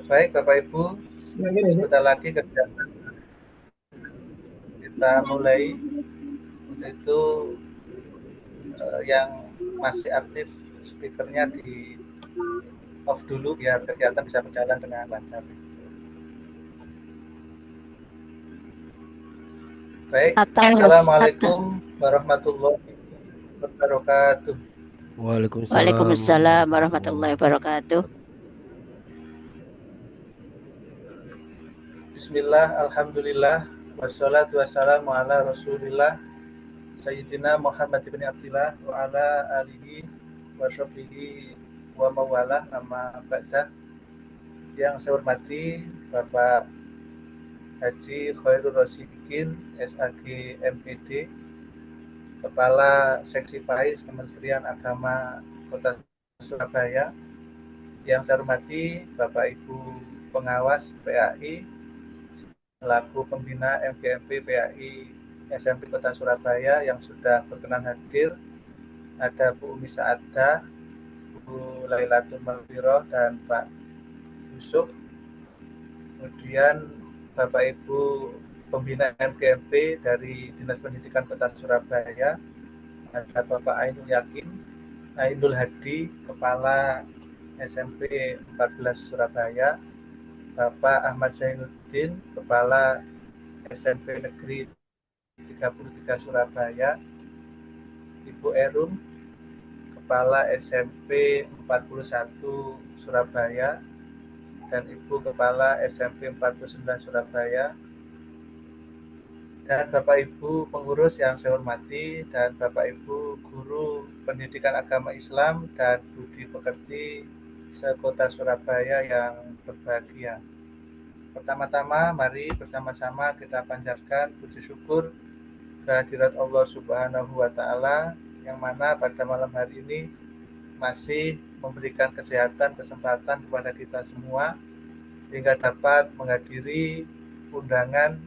Baik Bapak Ibu, sebentar lagi kegiatan kita mulai. Untuk itu yang masih aktif speakernya di off dulu biar kegiatan bisa berjalan dengan lancar. Baik, Assalamualaikum warahmatullahi wabarakatuh. Waalaikumsalam Waalaikumsalam warahmatullahi warahmatullahi wabarakatuh. Bismillah, Alhamdulillah, wassalatu wassalamu ala rasulillah Sayyidina Muhammad bin Abdillah wa ala alihi wa sahbihi wa mawalah amma ba'dah. Yang saya hormati Bapak Haji Khairul Rasidikin SAG MPD, Kepala Seksi PAIS Kementerian Agama Kota Surabaya. Yang saya hormati Bapak Ibu Pengawas PAI selaku pembina MGMP PAI SMP Kota Surabaya yang sudah berkenan hadir. Ada Bu Umi Saadah, Bu Lailatul Malfiroh, dan Pak Yusuf. Kemudian Bapak Ibu pembina MGMP dari Dinas Pendidikan Kota Surabaya, ada Bapak Ainul Yakin, Ainul Hadi, Kepala SMP 14 Surabaya, Bapak Ahmad Zainuddin, Kepala SMP Negeri 33 Surabaya, Ibu Erum, Kepala SMP 41 Surabaya, dan Ibu Kepala SMP 49 Surabaya, dan Bapak Ibu pengurus yang saya hormati, dan Bapak Ibu guru pendidikan agama Islam dan budi pekerti sekota Surabaya yang berbahagia. Pertama-tama mari bersama-sama kita panjatkan puji syukur kehadirat Allah Subhanahu wa Ta'ala, yang mana pada malam hari ini masih memberikan kesehatan, kesempatan kepada kita semua sehingga dapat menghadiri undangan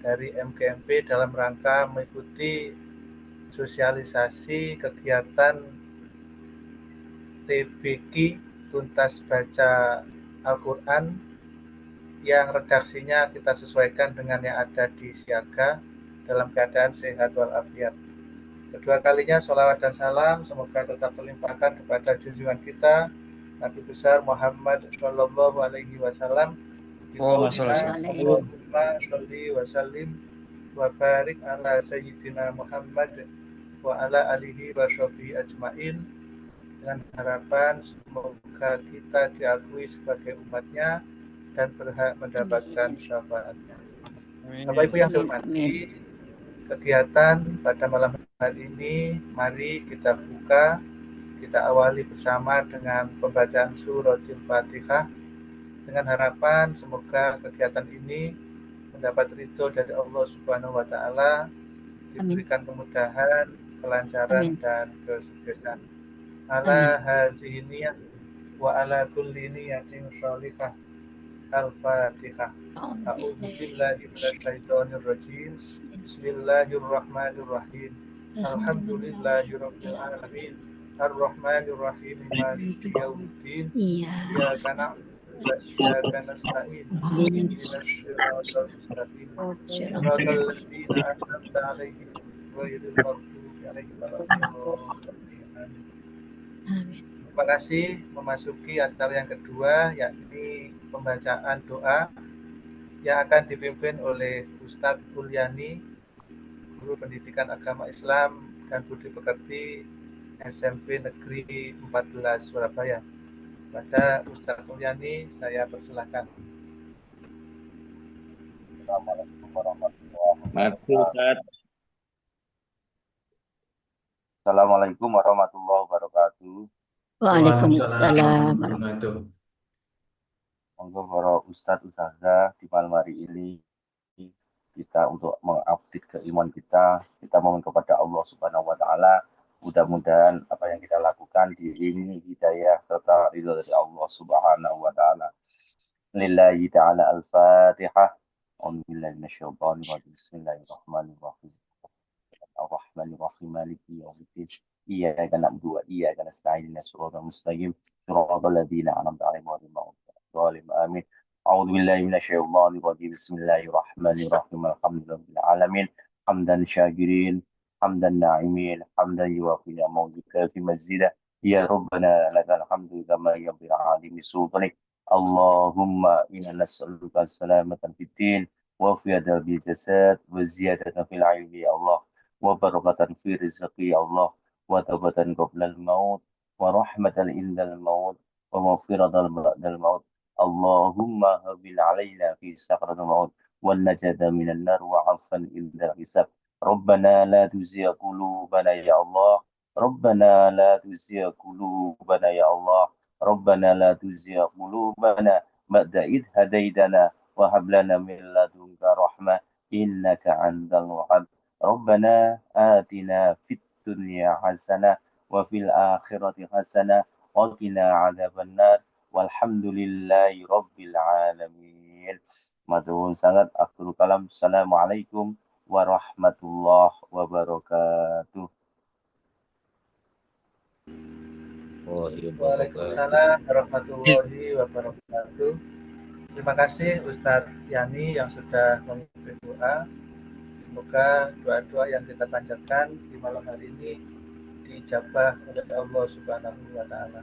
dari MGMP dalam rangka mengikuti sosialisasi kegiatan TBQ Tuntas Baca Al-Quran yang redaksinya kita sesuaikan dengan yang ada di Siaga dalam keadaan sehat walafiat. Kedua kalinya sholawat dan salam semoga tetap terlimpahkan kepada junjungan kita Nabi besar Muhammad Shallallahu Alaihi Wasallam. Allahumma sholli wa sallim wa barik ala Sayyidina Muhammad wa ala alihi wa sahbihi ajmain, dengan harapan semoga kita diakui sebagai umatnya dan berhak mendapatkan syafaatnya. Bapak Ibu yang saya hormati, kegiatan pada malam hari ini mari kita buka, kita awali bersama dengan pembacaan suratul Fatihah dengan harapan semoga kegiatan ini mendapat ridho dari Allah Subhanahu wa Ta'ala, diberikan kemudahan, kelancaran, dan kesuksesan. Ala hadhihi niyah wa ala kulli niyatin sholihah. Al-Fatihah. A'udzu billahi minasyaitonir rajim. Bismillahirrahmanirrahim. Alhamdulillahirabbil alamin. Ar-Rahmanir Rahim. Maliki yaumiddin. Iyyaka na'budu wa iyyaka nasta'in. Ihdinas siratal mustaqim. Siratal ladzina an'amta 'alaihim ghairil maghdubi 'alaihim waladdallin. Amin. Terima kasih. Memasuki acara yang kedua, yakni pembacaan doa yang akan dipimpin oleh Ustadz Ulyani, guru pendidikan agama Islam dan budi pekerti SMP Negeri 14 Surabaya. Pada Ustadz Ulyani saya persilahkan. Assalamualaikum warahmatullahi wabarakatuh. Assalamualaikum warahmatullahi wabarakatuh. Waalaikumsalam warahmatullahi. Monggo para ustadz ustazah di malam hari ini kita untuk mengupdate keimanan kita mohon kepada Allah Subhanahu wa Ta'ala, mudah-mudahan apa yang kita lakukan diiringi hidayah serta ridho dari Allah Subhanahu wa Ta'ala. Lillahi ta'ala al-Fatihah. Bismillahirrahmanirrahim. Ar-Rahmanir-Rahim. Maliki yaumiddin. Iyyaka na'budu wa iyyaka nasta'in. Ihdinas siratal mustaqim. Siratal ladzina an'amta 'alaihim ghairil maghdubi zalim. Amin. A'udzu billahi minasyaitonir rajim. Bismillahirrahmanirrahim. Alhamdulillahil alamin. Hamdan syakirin, hamdan na'imin, hamdan yuwafi ni'amatika fi mazzidah. Ya Rabbana lakal hamdu kama yanbaghi 'azimi sultanik. Allahumma inna nas'aluka salamatan fid din wa afiyatan bil jasad wa ziyadatan fil ilmi ya Allah wa barakatan fi rizqi ya Allah wa taubatan qabla al maut wa rahmatan indal maut wa maghfiratan ba'dal maut. Allahumma habil alaina fi sakratil maut wal najata minan nar wa 'afwan indal hisab. Rabbana la tuzigh qulubana ya Allah. Rabbana la tuzigh qulubana ya Allah. Rabbana la tuzigh qulubana ba'da idh hadaitana wa hab lana min ladunka rahmah innaka antal wahhab. Rabbana atina fid dunya hasanah wa fil akhirati hasanah wa qina adzabannar walhamdulillahi rabbil alamin. Matur sangat akhirul kalam. Assalamualaikum warahmatullahi wabarakatuh. Waalaikumsalam warahmatullahi wabarakatuh. Terima kasih Ustadz Yani yang sudah memimpin doa. Semoga doa-doa yang kita panjatkan di malam hari ini diijabah oleh Allah Subhanahu wa Ta'ala.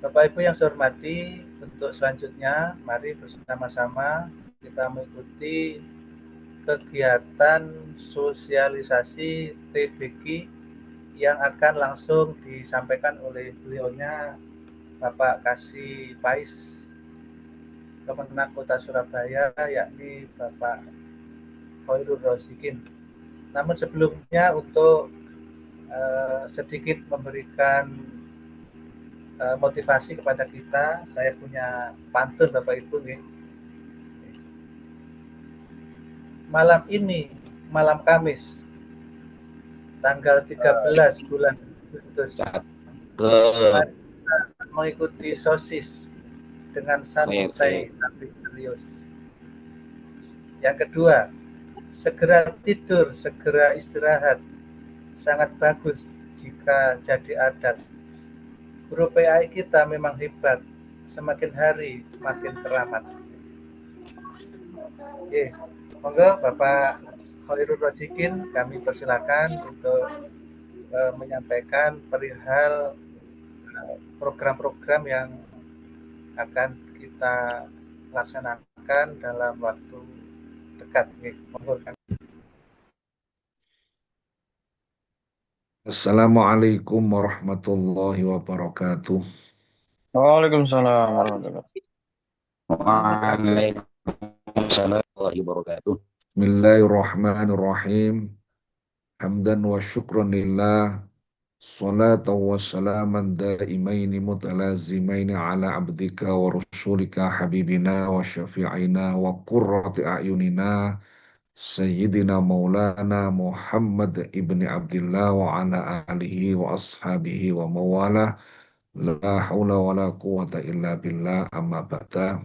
Bapak Ibu yang saya hormati, untuk selanjutnya mari bersama-sama kita mengikuti kegiatan sosialisasi TBQ yang akan langsung disampaikan oleh beliaunya Bapak Kasih Pais, Kemenak Kota Surabaya, yakni Bapak Khairul Rosikin. Namun sebelumnya untuk sedikit memberikan motivasi kepada kita, saya punya pantun Bapak Ibu nih. Malam ini, malam Kamis, tanggal 13 bulan Agustus, mengikuti sosis dengan santai tapi serius. Yang kedua, segera tidur, segera istirahat, sangat bagus jika jadi adat. Guru PAI kita memang hebat, semakin hari makin teramat. Oke, monggo Bapak Khairul Rosikin, kami persilakan untuk menyampaikan perihal program-program yang akan kita laksanakan dalam waktu dekat. Monggo. Assalamualaikum warahmatullahi wabarakatuh. Waalaikumsalam warahmatullahi wabarakatuh. Bismillahirrahmanirrahim. Hamdan wa syukran lillah. Salatu wa salaman daimaini mutalazimaini ala abdika wa rasulika habibina wa syafi'ina wa qurrati a'yunina Sayyidina Maulana Muhammad ibni Abdullah wa ala alihi wa ashabihi wa mawala. La haula wa la quwata illa billah, amma ba'da.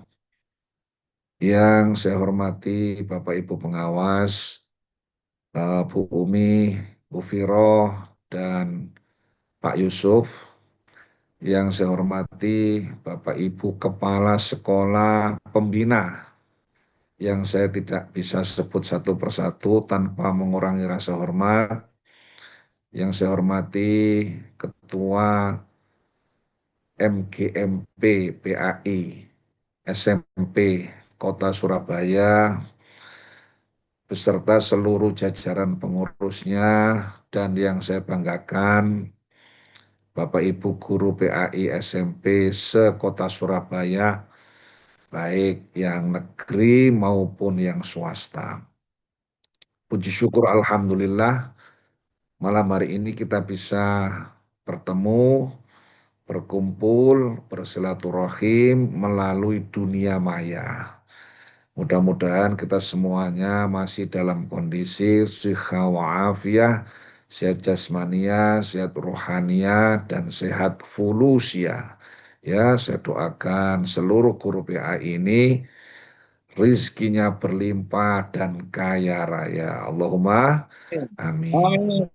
Yang saya hormati Bapak Ibu pengawas, Bu Umi, Bu Firoh, dan Pak Yusuf. Yang saya hormati Bapak Ibu Kepala Sekolah Pembina, yang saya tidak bisa sebut satu persatu tanpa mengurangi rasa hormat. Yang saya hormati Ketua MGMP PAI SMP Kota Surabaya beserta seluruh jajaran pengurusnya, dan yang saya banggakan Bapak Ibu guru PAI SMP se-Kota Surabaya, baik yang negeri maupun yang swasta. Puji syukur alhamdulillah, malam hari ini kita bisa bertemu, berkumpul, bersilaturahim melalui dunia maya. Mudah-mudahan kita semuanya masih dalam kondisi siha wa afiyah, sehat jasmania, sehat rohania, dan sehat fulusia. Ya, saya doakan seluruh guru PA ini rizkinya berlimpah dan kaya raya. Allahumma amin.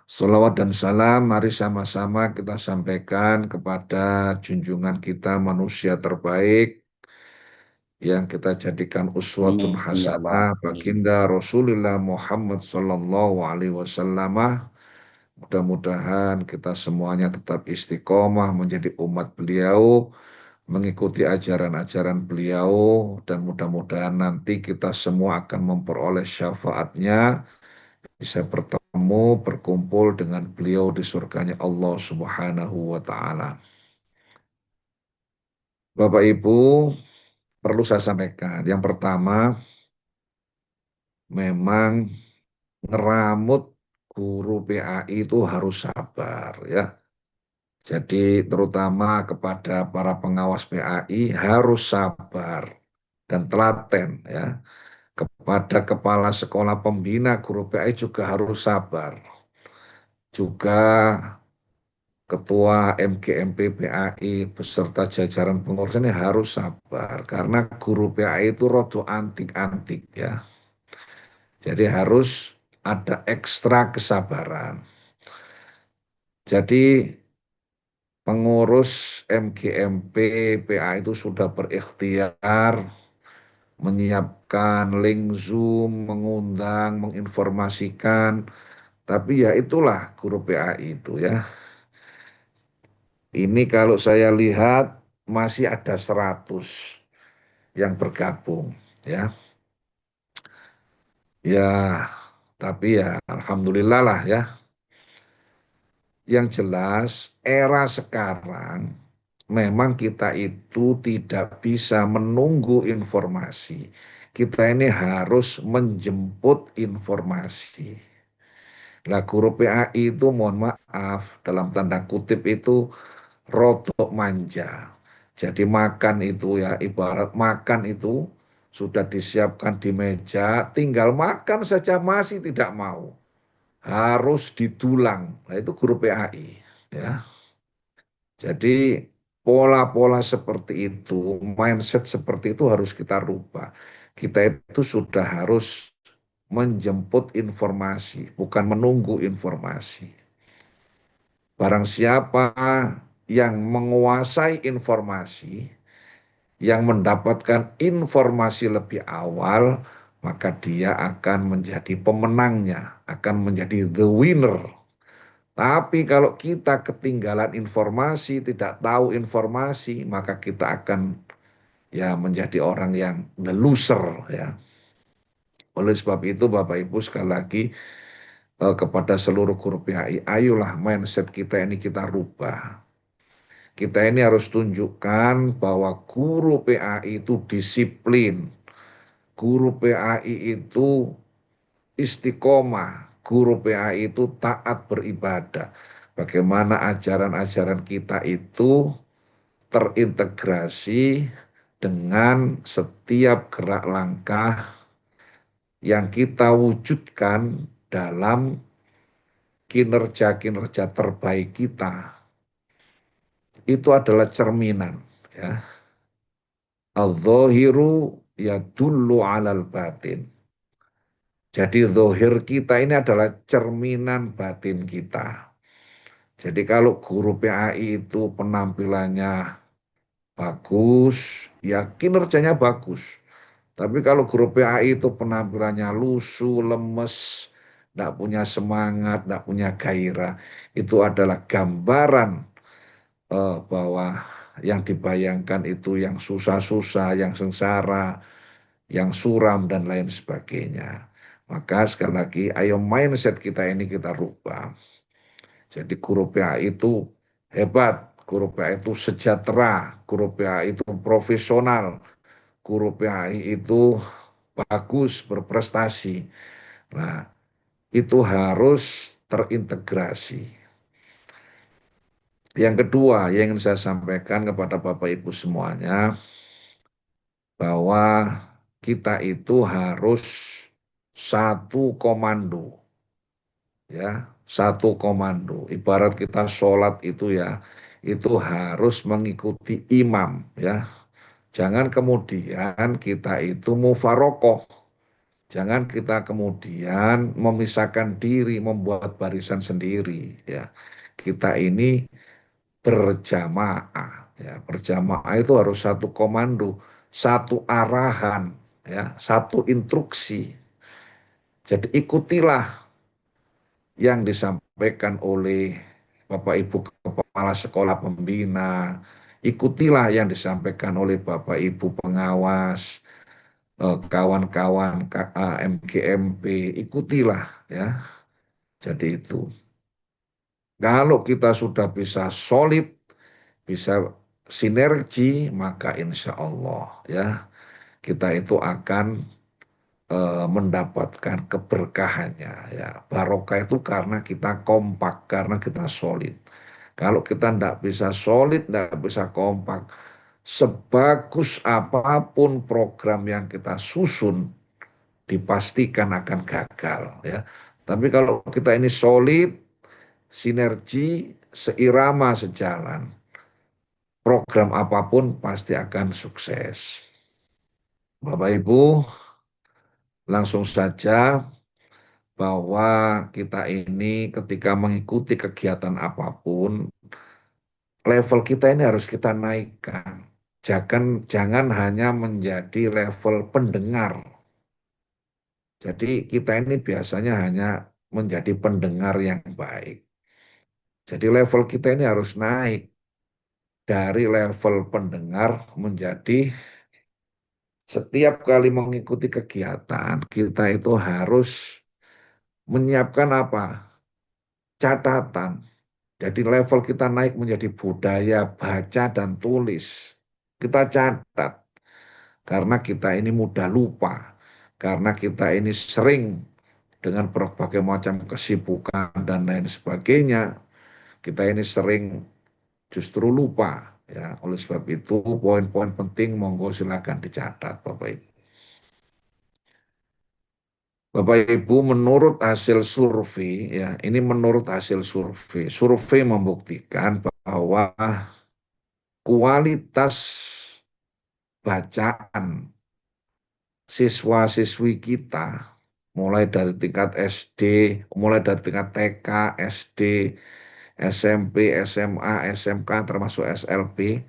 Salawat dan salam mari sama-sama kita sampaikan kepada junjungan kita manusia terbaik yang kita jadikan uswatun Amin ya Allah. hasanah baginda Rasulullah Muhammad sallallahu alaihi wasallam. Mudah-mudahan kita semuanya tetap istiqomah menjadi umat beliau, mengikuti ajaran-ajaran beliau, dan mudah-mudahan nanti kita semua akan memperoleh syafaatnya, bisa bertemu, berkumpul dengan beliau di surganya Allah Subhanahu wa Ta'ala. Bapak Ibu, perlu saya sampaikan, yang pertama, memang ngeramut guru PAI itu harus sabar ya. Jadi terutama kepada para pengawas PAI harus sabar dan telaten ya. Kepada kepala sekolah pembina guru PAI juga harus sabar. Juga ketua MGMP PAI beserta jajaran pengurus ini harus sabar karena guru PAI itu rodo antik-antik ya. Jadi harus ada ekstra kesabaran. Jadi pengurus MGMP PAI itu sudah berikhtiar menyiapkan link Zoom, mengundang, menginformasikan. Tapi ya itulah guru PAI itu ya. Ini kalau saya lihat masih ada 100 yang bergabung ya. Ya, tapi ya alhamdulillah lah ya. Yang jelas era sekarang memang kita itu tidak bisa menunggu informasi. Kita ini harus menjemput informasi. Lah guru PAI itu mohon maaf dalam tanda kutip itu rodok manja. Jadi makan itu ya ibarat makan itu sudah disiapkan di meja, tinggal makan saja masih tidak mau. Harus didulang. Nah itu guru PAI ya. Jadi pola-pola seperti itu, mindset seperti itu harus kita rubah. Kita itu sudah harus menjemput informasi, bukan menunggu informasi. Barang siapa yang menguasai informasi, yang mendapatkan informasi lebih awal, maka dia akan menjadi pemenangnya, akan menjadi the winner. Tapi kalau kita ketinggalan informasi, tidak tahu informasi, maka kita akan ya menjadi orang yang the loser ya. Oleh sebab itu Bapak Ibu sekali lagi kepada seluruh guru PAI, ayolah mindset kita ini kita rubah. Kita ini harus tunjukkan bahwa guru PAI itu disiplin. Guru PAI itu istiqomah. Guru PAI itu taat beribadah. Bagaimana ajaran-ajaran kita itu terintegrasi dengan setiap gerak langkah yang kita wujudkan dalam kinerja-kinerja terbaik kita. Itu adalah cerminan ya. Al-Dhahiru yadullu alal batin. Jadi zahir kita ini adalah cerminan batin kita. Jadi kalau guru PAI itu penampilannya bagus, ya kinerjanya bagus. Tapi kalau guru PAI itu penampilannya lusuh, lemes, tidak punya semangat, tidak punya gairah, itu adalah gambaran bahwa yang dibayangkan itu yang susah-susah, yang sengsara, yang suram, dan lain sebagainya. Maka sekali lagi, ayo mindset kita ini kita rubah. Jadi guru PAI itu hebat, guru PAI itu sejahtera, guru PAI itu profesional, guru PAI itu bagus, berprestasi. Nah, itu harus terintegrasi. Yang kedua yang ingin saya sampaikan kepada Bapak Ibu semuanya, bahwa kita itu harus satu komando. Ya, satu komando. Ibarat kita sholat itu ya, itu harus mengikuti imam ya. Jangan kemudian kita itu mufarokoh. Jangan kita kemudian memisahkan diri, membuat barisan sendiri. Ya, kita ini berjamaah. Ya, berjamaah itu harus satu komando, satu arahan, ya, satu instruksi. Jadi ikutilah yang disampaikan oleh Bapak Ibu Kepala Sekolah Pembina, ikutilah yang disampaikan oleh Bapak Ibu pengawas, kawan-kawan MGMP, ikutilah ya. Jadi itu. Kalau kita sudah bisa solid, bisa sinergi, maka insya Allah ya kita itu akan mendapatkan keberkahannya ya. Barokah itu karena kita kompak, karena kita solid. Kalau kita tidak bisa solid, tidak bisa kompak, sebagus apapun program yang kita susun, dipastikan akan gagal ya. Tapi kalau kita ini solid, sinergi, seirama, sejalan, program apapun pasti akan sukses. Bapak Ibu, langsung saja bahwa kita ini ketika mengikuti kegiatan apapun, level kita ini harus kita naikkan. Jangan hanya menjadi level pendengar. Jadi kita ini biasanya hanya menjadi pendengar yang baik. Jadi level kita ini harus naik dari level pendengar menjadi setiap kali mengikuti kegiatan, kita itu harus menyiapkan apa? Catatan. Jadi level kita naik menjadi budaya baca dan tulis. Kita catat. Karena kita ini mudah lupa. Karena kita ini sering dengan berbagai macam kesibukan dan lain sebagainya. Kita ini sering justru lupa. Ya, oleh sebab itu poin-poin penting monggo silakan dicatat Bapak Ibu. Bapak Ibu, menurut hasil survei, ya, ini menurut hasil survei, survei membuktikan bahwa kualitas bacaan siswa-siswi kita, mulai dari tingkat SD, mulai dari tingkat TK, SD, SMP, SMA, SMK, termasuk SLB,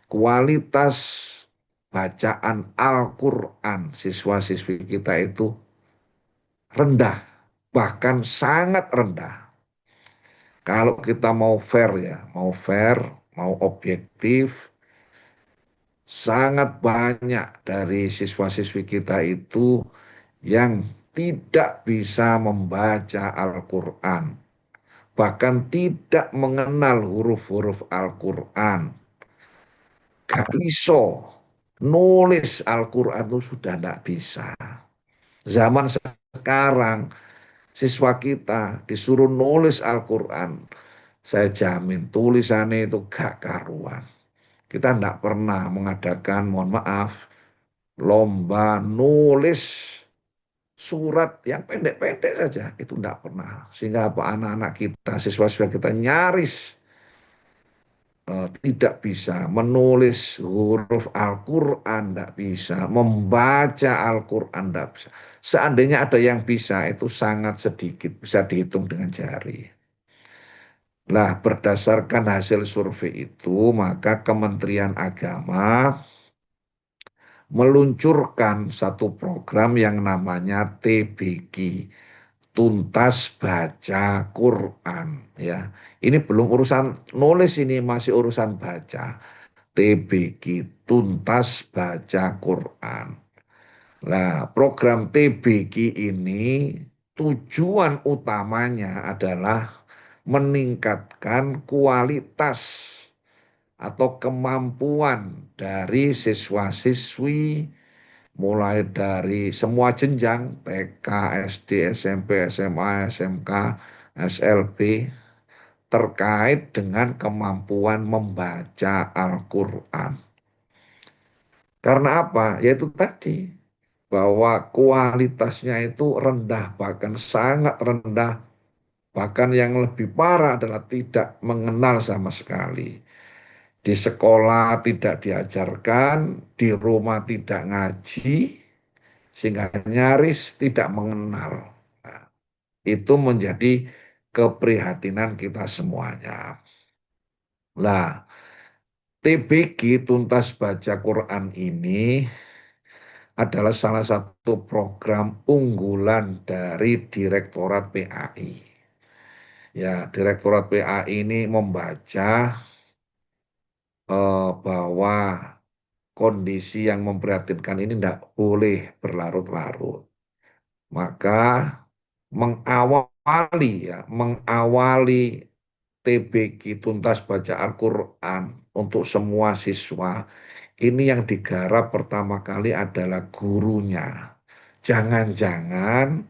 kualitas bacaan Al-Quran siswa-siswi kita itu rendah, bahkan sangat rendah. Kalau kita mau fair ya, mau objektif, sangat banyak dari siswa-siswi kita itu yang tidak bisa membaca Al-Quran, bahkan tidak mengenal huruf-huruf Al-Quran, gak bisa nulis Al-Quran itu sudah tidak bisa. Zaman sekarang siswa kita disuruh nulis Al-Quran, saya jamin tulisannya itu gak karuan. Kita tidak pernah mengadakan, mohon maaf, lomba nulis surat yang pendek-pendek saja. Itu tidak pernah. Sehingga apa, anak-anak kita, siswa-siswa kita nyaris tidak bisa menulis huruf Al-Quran, tidak bisa membaca Al-Quran, tidak bisa. Seandainya ada yang bisa, itu sangat sedikit, bisa dihitung dengan jari. Nah, berdasarkan hasil survei itu, maka Kementerian Agama meluncurkan satu program yang namanya TBQ, Tuntas Baca Quran. Ya, ini belum urusan nulis, ini masih urusan baca. TBQ, Tuntas Baca Quran. Nah, program TBQ ini tujuan utamanya adalah meningkatkan kualitas atau kemampuan dari siswa-siswi mulai dari semua jenjang TK, SD, SMP, SMA, SMK, SLB terkait dengan kemampuan membaca Al-Quran. Karena apa? Yaitu tadi bahwa kualitasnya itu rendah, bahkan sangat rendah. Bahkan yang lebih parah adalah tidak mengenal sama sekali. Di sekolah tidak diajarkan, di rumah tidak ngaji, sehingga nyaris tidak mengenal. Nah, itu menjadi keprihatinan kita semuanya. Nah, TBQ Tuntas Baca Quran ini adalah salah satu program unggulan dari Direktorat PAI. Ya, Direktorat PAI ini membaca bahwa kondisi yang memprihatinkan ini tidak boleh berlarut-larut. Maka mengawali TBQ Tuntas Baca Al-Quran untuk semua siswa, ini yang digarap pertama kali adalah gurunya. Jangan-jangan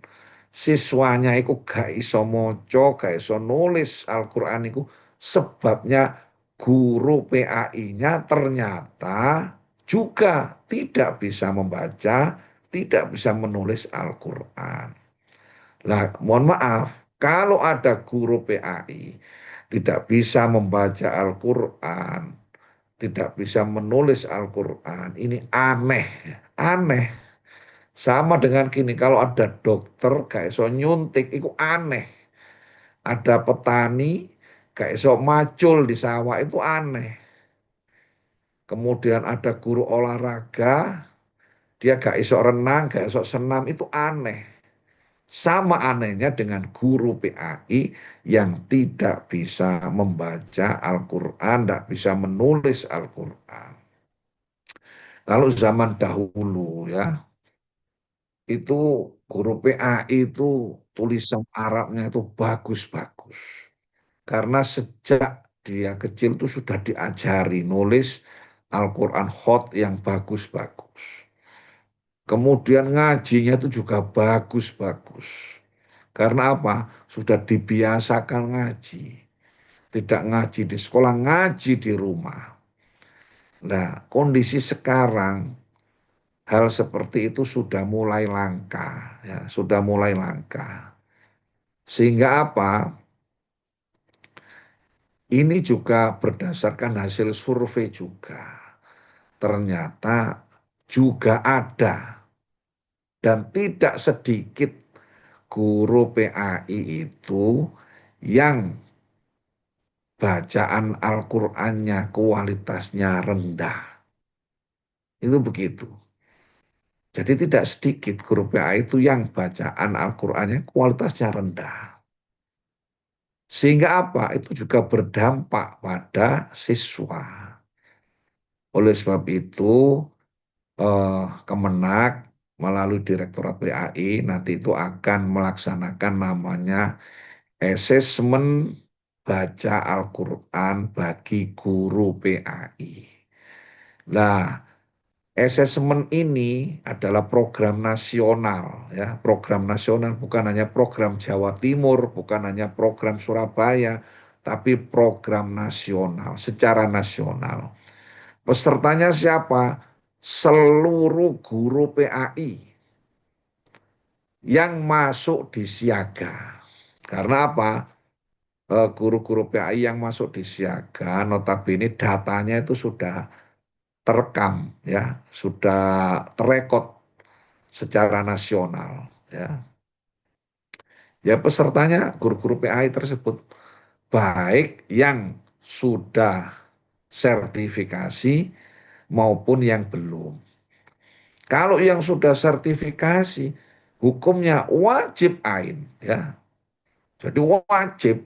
siswanya itu gak iso moco, gak iso nulis Al-Quran itu sebabnya guru PAI-nya ternyata juga tidak bisa membaca, tidak bisa menulis Al-Quran. Nah, mohon maaf, kalau ada guru PAI tidak bisa membaca Al-Quran, tidak bisa menulis Al-Quran, ini aneh, aneh. Sama dengan gini, kalau ada dokter gak iso nyuntik, itu aneh. Ada petani gak iso macul di sawah, itu aneh. Kemudian ada guru olahraga, dia gak iso renang, gak iso senam, itu aneh. Sama anehnya dengan guru PAI yang tidak bisa membaca Al-Quran, tidak bisa menulis Al-Quran. Kalau zaman dahulu ya, itu guru PAI itu tulisan Arabnya itu bagus-bagus. Karena sejak dia kecil itu sudah diajari nulis Al-Quran khot yang bagus-bagus. Kemudian ngajinya itu juga bagus-bagus. Karena apa? Sudah dibiasakan ngaji. Tidak ngaji di sekolah, ngaji di rumah. Nah, kondisi sekarang hal seperti itu sudah mulai langka, ya, sudah mulai langka. Sehingga apa? Ini juga berdasarkan hasil survei juga. Ternyata juga ada dan tidak sedikit guru PAI itu yang bacaan Al-Qur'annya kualitasnya rendah. Itu begitu. Jadi tidak sedikit guru PAI itu yang bacaan Al-Qur'annya kualitasnya rendah. Sehingga apa? Itu juga berdampak pada siswa. Oleh sebab itu, Kemenak melalui Direktorat PAI nanti itu akan melaksanakan namanya asesmen baca Al-Quran bagi guru PAI. Nah, asesmen ini adalah program nasional, ya, program nasional, bukan hanya program Jawa Timur, bukan hanya program Surabaya, tapi program nasional, secara nasional. Pesertanya siapa? Seluruh guru PAI yang masuk di siaga. Karena apa? Guru-guru PAI yang masuk di siaga, notabene datanya itu sudah terekam, ya, sudah terekod secara nasional, ya. Ya, pesertanya guru-guru PAI tersebut baik yang sudah sertifikasi maupun yang belum. Kalau yang sudah sertifikasi, hukumnya wajib ain, ya. Jadi wajib.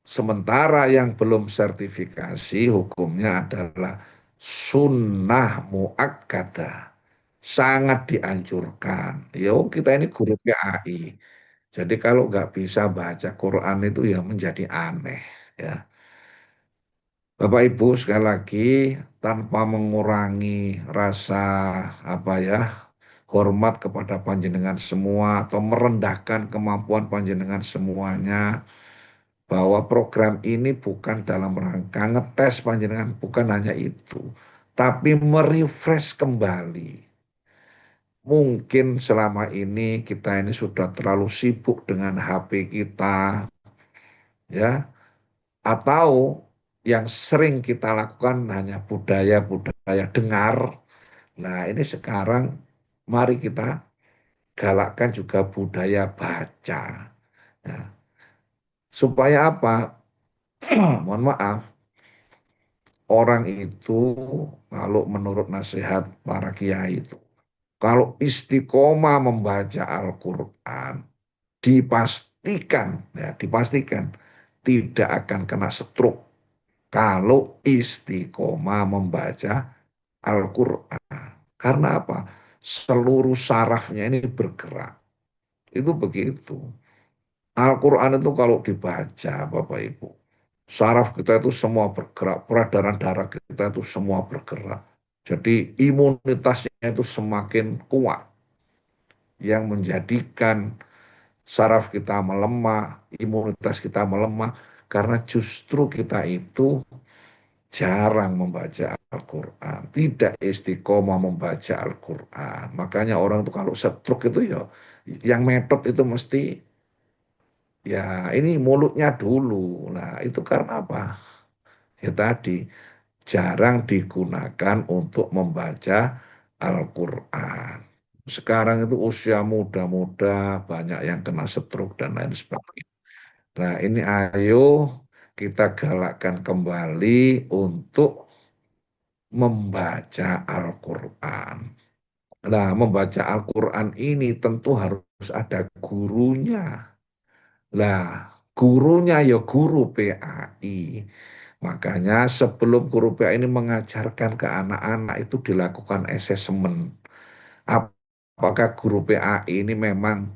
Sementara yang belum sertifikasi, hukumnya adalah sunnah muakkadah. Sangat dianjurkan. Yo, kita ini guru PAI. Jadi kalau nggak bisa baca Quran itu ya menjadi aneh, ya. Bapak Ibu sekali lagi tanpa mengurangi rasa apa ya hormat kepada panjenengan semua atau merendahkan kemampuan panjenengan semuanya bahwa program ini bukan dalam rangka ngetes panjenengan, bukan hanya itu, tapi merefresh kembali. Mungkin selama ini kita ini sudah terlalu sibuk dengan HP kita, ya, atau yang sering kita lakukan hanya budaya-budaya dengar. Nah, ini sekarang mari kita galakkan juga budaya baca. Nah, supaya apa? Mohon maaf, orang itu kalau menurut nasihat para kiai itu, kalau istiqomah membaca Al-Quran, dipastikan tidak akan kena stroke kalau istiqomah membaca Al-Quran. Karena apa? Seluruh sarafnya ini bergerak. Itu begitu. Al-Quran itu kalau dibaca, Bapak Ibu, saraf kita itu semua bergerak, peredaran darah kita itu semua bergerak. Jadi imunitasnya itu semakin kuat, yang menjadikan saraf kita melemah, imunitas kita melemah, karena justru kita itu jarang membaca Al-Quran, tidak istiqomah membaca Al-Quran. Makanya orang itu kalau stroke itu ya, yang metode itu mesti ya ini mulutnya dulu. Nah itu karena apa? Ya tadi jarang digunakan untuk membaca Al-Quran. Sekarang itu usia muda-muda banyak yang kena stroke dan lain sebagainya. Nah ini ayo kita galakkan kembali untuk membaca Al-Quran. Nah, membaca Al-Quran ini tentu harus ada gurunya. Lah, gurunya ya guru PAI. Makanya sebelum guru PAI ini mengajarkan ke anak-anak itu dilakukan asesmen. Apakah guru PAI ini memang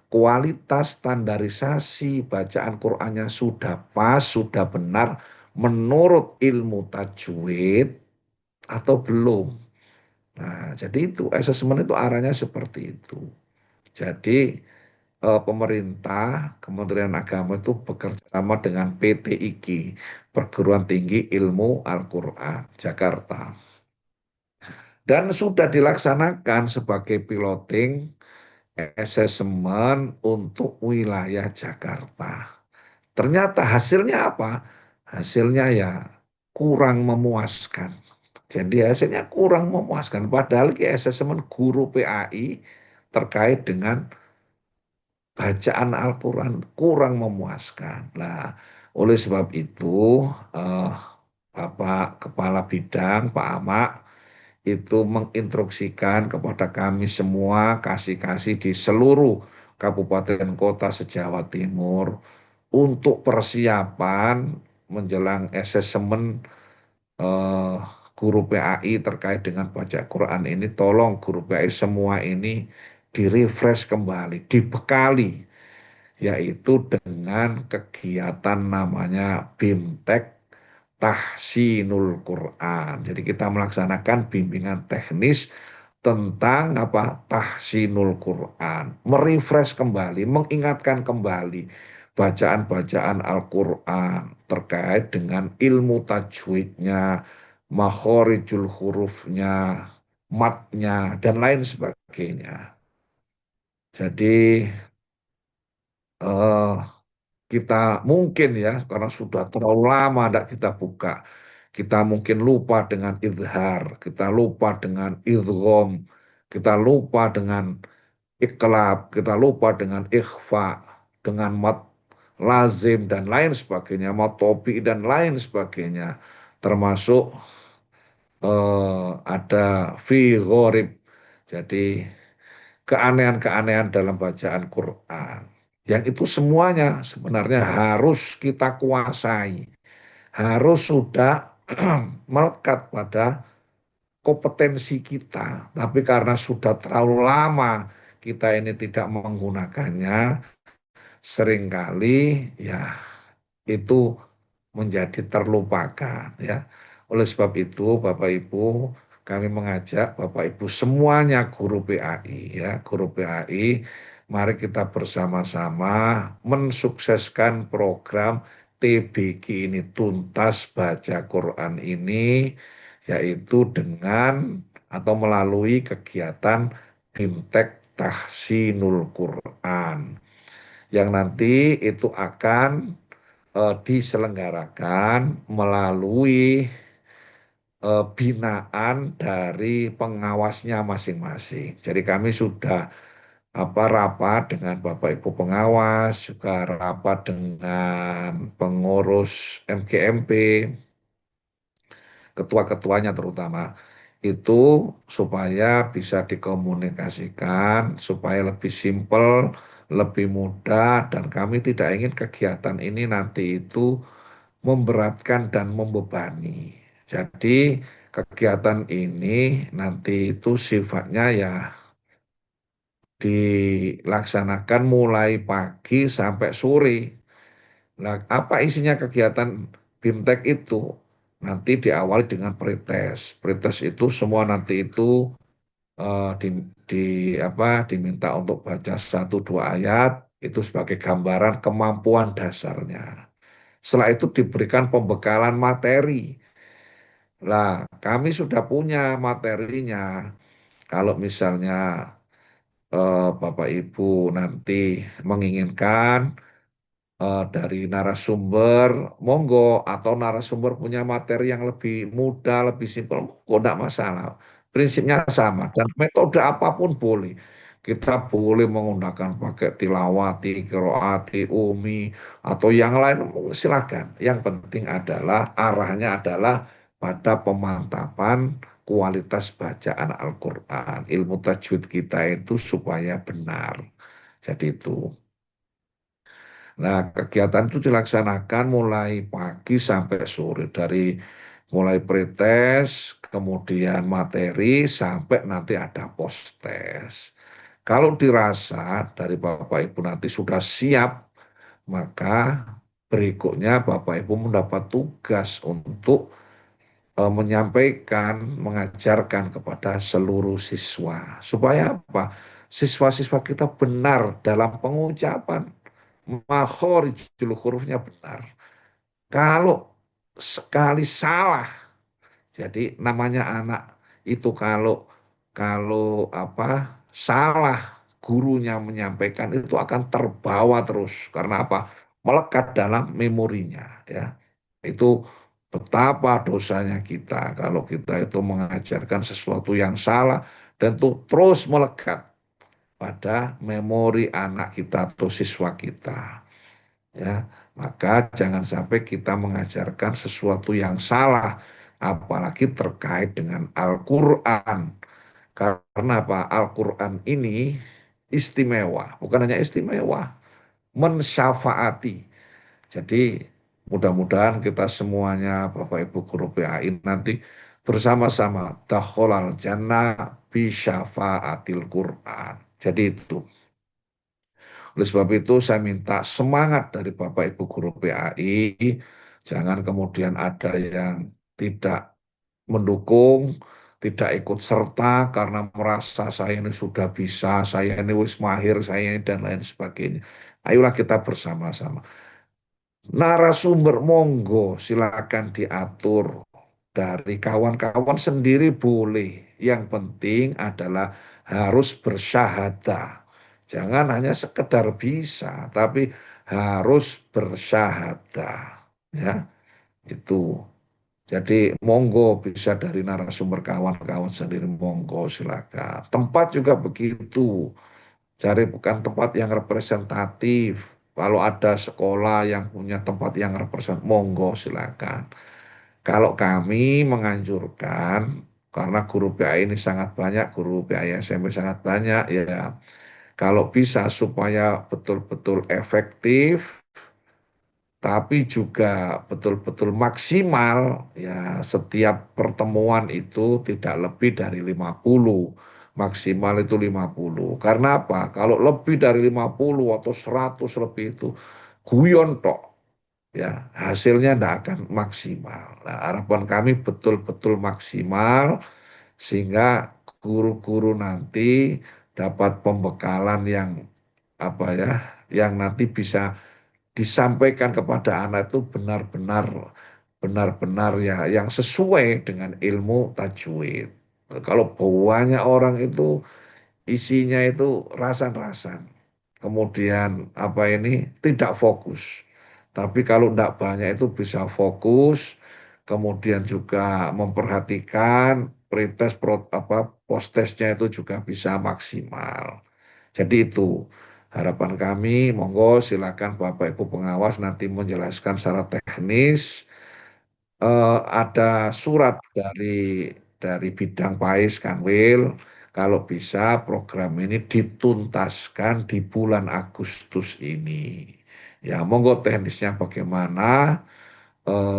kualitas standarisasi bacaan Qurannya sudah pas, sudah benar menurut ilmu tajwid atau belum. Nah, jadi itu asesmen itu arahnya seperti itu. Jadi pemerintah, Kementerian Agama itu bekerja sama dengan PTIG, Perguruan Tinggi Ilmu Al-Quran Jakarta. Dan sudah dilaksanakan sebagai piloting asesmen untuk wilayah Jakarta. Ternyata hasilnya apa? Hasilnya ya kurang memuaskan. Jadi hasilnya kurang memuaskan. Padahal ke asesmen guru PAI terkait dengan bacaan Al-Quran kurang memuaskan. Nah, oleh sebab itu, eh, Bapak Kepala Bidang, Pak Amak, itu menginstruksikan kepada kami semua, kasih-kasih di seluruh kabupaten kota se-Jawa Timur, untuk persiapan menjelang asesmen eh, guru PAI terkait dengan baca Quran ini, tolong guru PAI semua ini direfresh kembali, dibekali, yaitu dengan kegiatan namanya BIMTEK Tahsinul Quran. Jadi kita melaksanakan bimbingan teknis tentang apa? Tahsinul Quran, merefresh kembali, mengingatkan kembali bacaan-bacaan Al-Quran terkait dengan ilmu tajwidnya, makhorijul hurufnya, matnya, dan lain sebagainya. Jadi eh, kita mungkin ya, karena sudah terlalu lama tidak kita buka, kita mungkin lupa dengan idhar, kita lupa dengan idgham, kita lupa dengan iklab, kita lupa dengan ikhfa, dengan mat lazim dan lain sebagainya, mat topi dan lain sebagainya, termasuk ada fi gharib. Jadi keanehan-keanehan dalam bacaan Quran. Yang itu semuanya sebenarnya harus kita kuasai, harus sudah melekat pada kompetensi kita. Tapi karena sudah terlalu lama kita ini tidak menggunakannya, seringkali ya itu menjadi terlupakan ya. Oleh sebab itu Bapak Ibu, kami mengajak Bapak Ibu semuanya guru PAI ya, guru PAI, mari kita bersama-sama mensukseskan program TBQ ini, tuntas baca Quran ini, yaitu dengan atau melalui kegiatan BIMTEK Tahsinul Quran yang nanti itu akan diselenggarakan melalui binaan dari pengawasnya masing-masing. Jadi kami sudah rapat dengan Bapak Ibu pengawas, juga rapat dengan pengurus MGMP, ketua-ketuanya terutama, itu supaya bisa dikomunikasikan, supaya lebih simpel, lebih mudah, dan kami tidak ingin kegiatan ini nanti itu memberatkan dan membebani. Jadi kegiatan ini nanti itu sifatnya ya dilaksanakan mulai pagi sampai sore. Nah, apa isinya kegiatan BIMTEK itu? Nanti diawali dengan pretest. Pretest itu semua nanti itu eh, di, diminta untuk baca satu dua ayat itu sebagai gambaran kemampuan dasarnya. Setelah itu diberikan pembekalan materi. Lah, kami sudah punya materinya. Kalau misalnya Bapak Ibu nanti menginginkan dari narasumber, monggo, atau narasumber punya materi yang lebih mudah, lebih simpel, monggo, tidak masalah. Prinsipnya sama, dan metode apapun boleh. Kita boleh menggunakan pakai tilawati, qiraati, umi, atau yang lain, silakan. Yang penting adalah arahnya adalah pada pemantapan kualitas bacaan Al-Quran. Ilmu tajwid kita itu supaya benar. Jadi itu. Nah, kegiatan itu dilaksanakan mulai pagi sampai sore, dari mulai pretest, kemudian materi, sampai nanti ada postes. Kalau dirasa dari Bapak Ibu nanti sudah siap, maka berikutnya Bapak Ibu mendapat tugas untuk menyampaikan, mengajarkan kepada seluruh siswa. Supaya apa? Siswa-siswa kita benar dalam pengucapan, makhorijul hurufnya benar. Kalau sekali salah, jadi namanya anak itu kalau kalau salah gurunya menyampaikan itu akan terbawa terus karena apa? Melekat dalam memorinya ya. Itu betapa dosanya kita kalau kita itu mengajarkan sesuatu yang salah dan itu terus melekat pada memori anak kita atau siswa kita ya, maka jangan sampai kita mengajarkan sesuatu yang salah, apalagi terkait dengan Al-Quran. Karena apa? Al-Quran ini istimewa, bukan hanya istimewa, mensyafaati. Jadi mudah-mudahan kita semuanya, Bapak Ibu Guru PAI nanti bersama-sama dakhalal jannah bi syafaatil Quran. Jadi itu. Oleh sebab itu saya minta semangat dari Bapak Ibu Guru PAI, jangan kemudian ada yang tidak mendukung, tidak ikut serta karena merasa saya ini sudah bisa, saya ini wis mahir, saya ini dan lain sebagainya. Ayolah kita bersama-sama. Narasumber monggo silakan diatur dari kawan-kawan sendiri boleh. Yang penting adalah harus bersyahadah. Jangan hanya sekedar bisa, tapi harus bersyahadah. Ya, itu. Jadi monggo bisa dari narasumber kawan-kawan sendiri monggo silakan. Tempat juga begitu. Cari bukan tempat yang representatif. Kalau ada sekolah yang punya tempat yang representatif, monggo silakan. Kalau kami menganjurkan, karena guru PAI ini sangat banyak, guru PAI SMP sangat banyak, ya kalau bisa supaya betul-betul efektif, tapi juga betul-betul maksimal, ya setiap pertemuan itu tidak lebih dari 50, maksimal itu 50. Karena apa? Kalau lebih dari 50 atau 100 lebih itu, guyon tok. Ya, hasilnya tidak akan maksimal. Nah, harapan kami betul-betul maksimal sehingga guru-guru nanti dapat pembekalan yang ya, yang nanti bisa disampaikan kepada anak itu benar-benar ya yang sesuai dengan ilmu tajwid. Kalau banyak orang itu isinya itu rasan-rasan. Kemudian tidak fokus. Tapi kalau tidak banyak itu bisa fokus. kemudian juga memperhatikan pretest postesnya itu juga bisa maksimal. Jadi itu harapan kami, monggo silakan Bapak Ibu pengawas nanti menjelaskan secara teknis. Ada surat dari bidang PAIS Kanwil, kalau bisa program ini dituntaskan di bulan Agustus ini. Ya, monggo teknisnya bagaimana,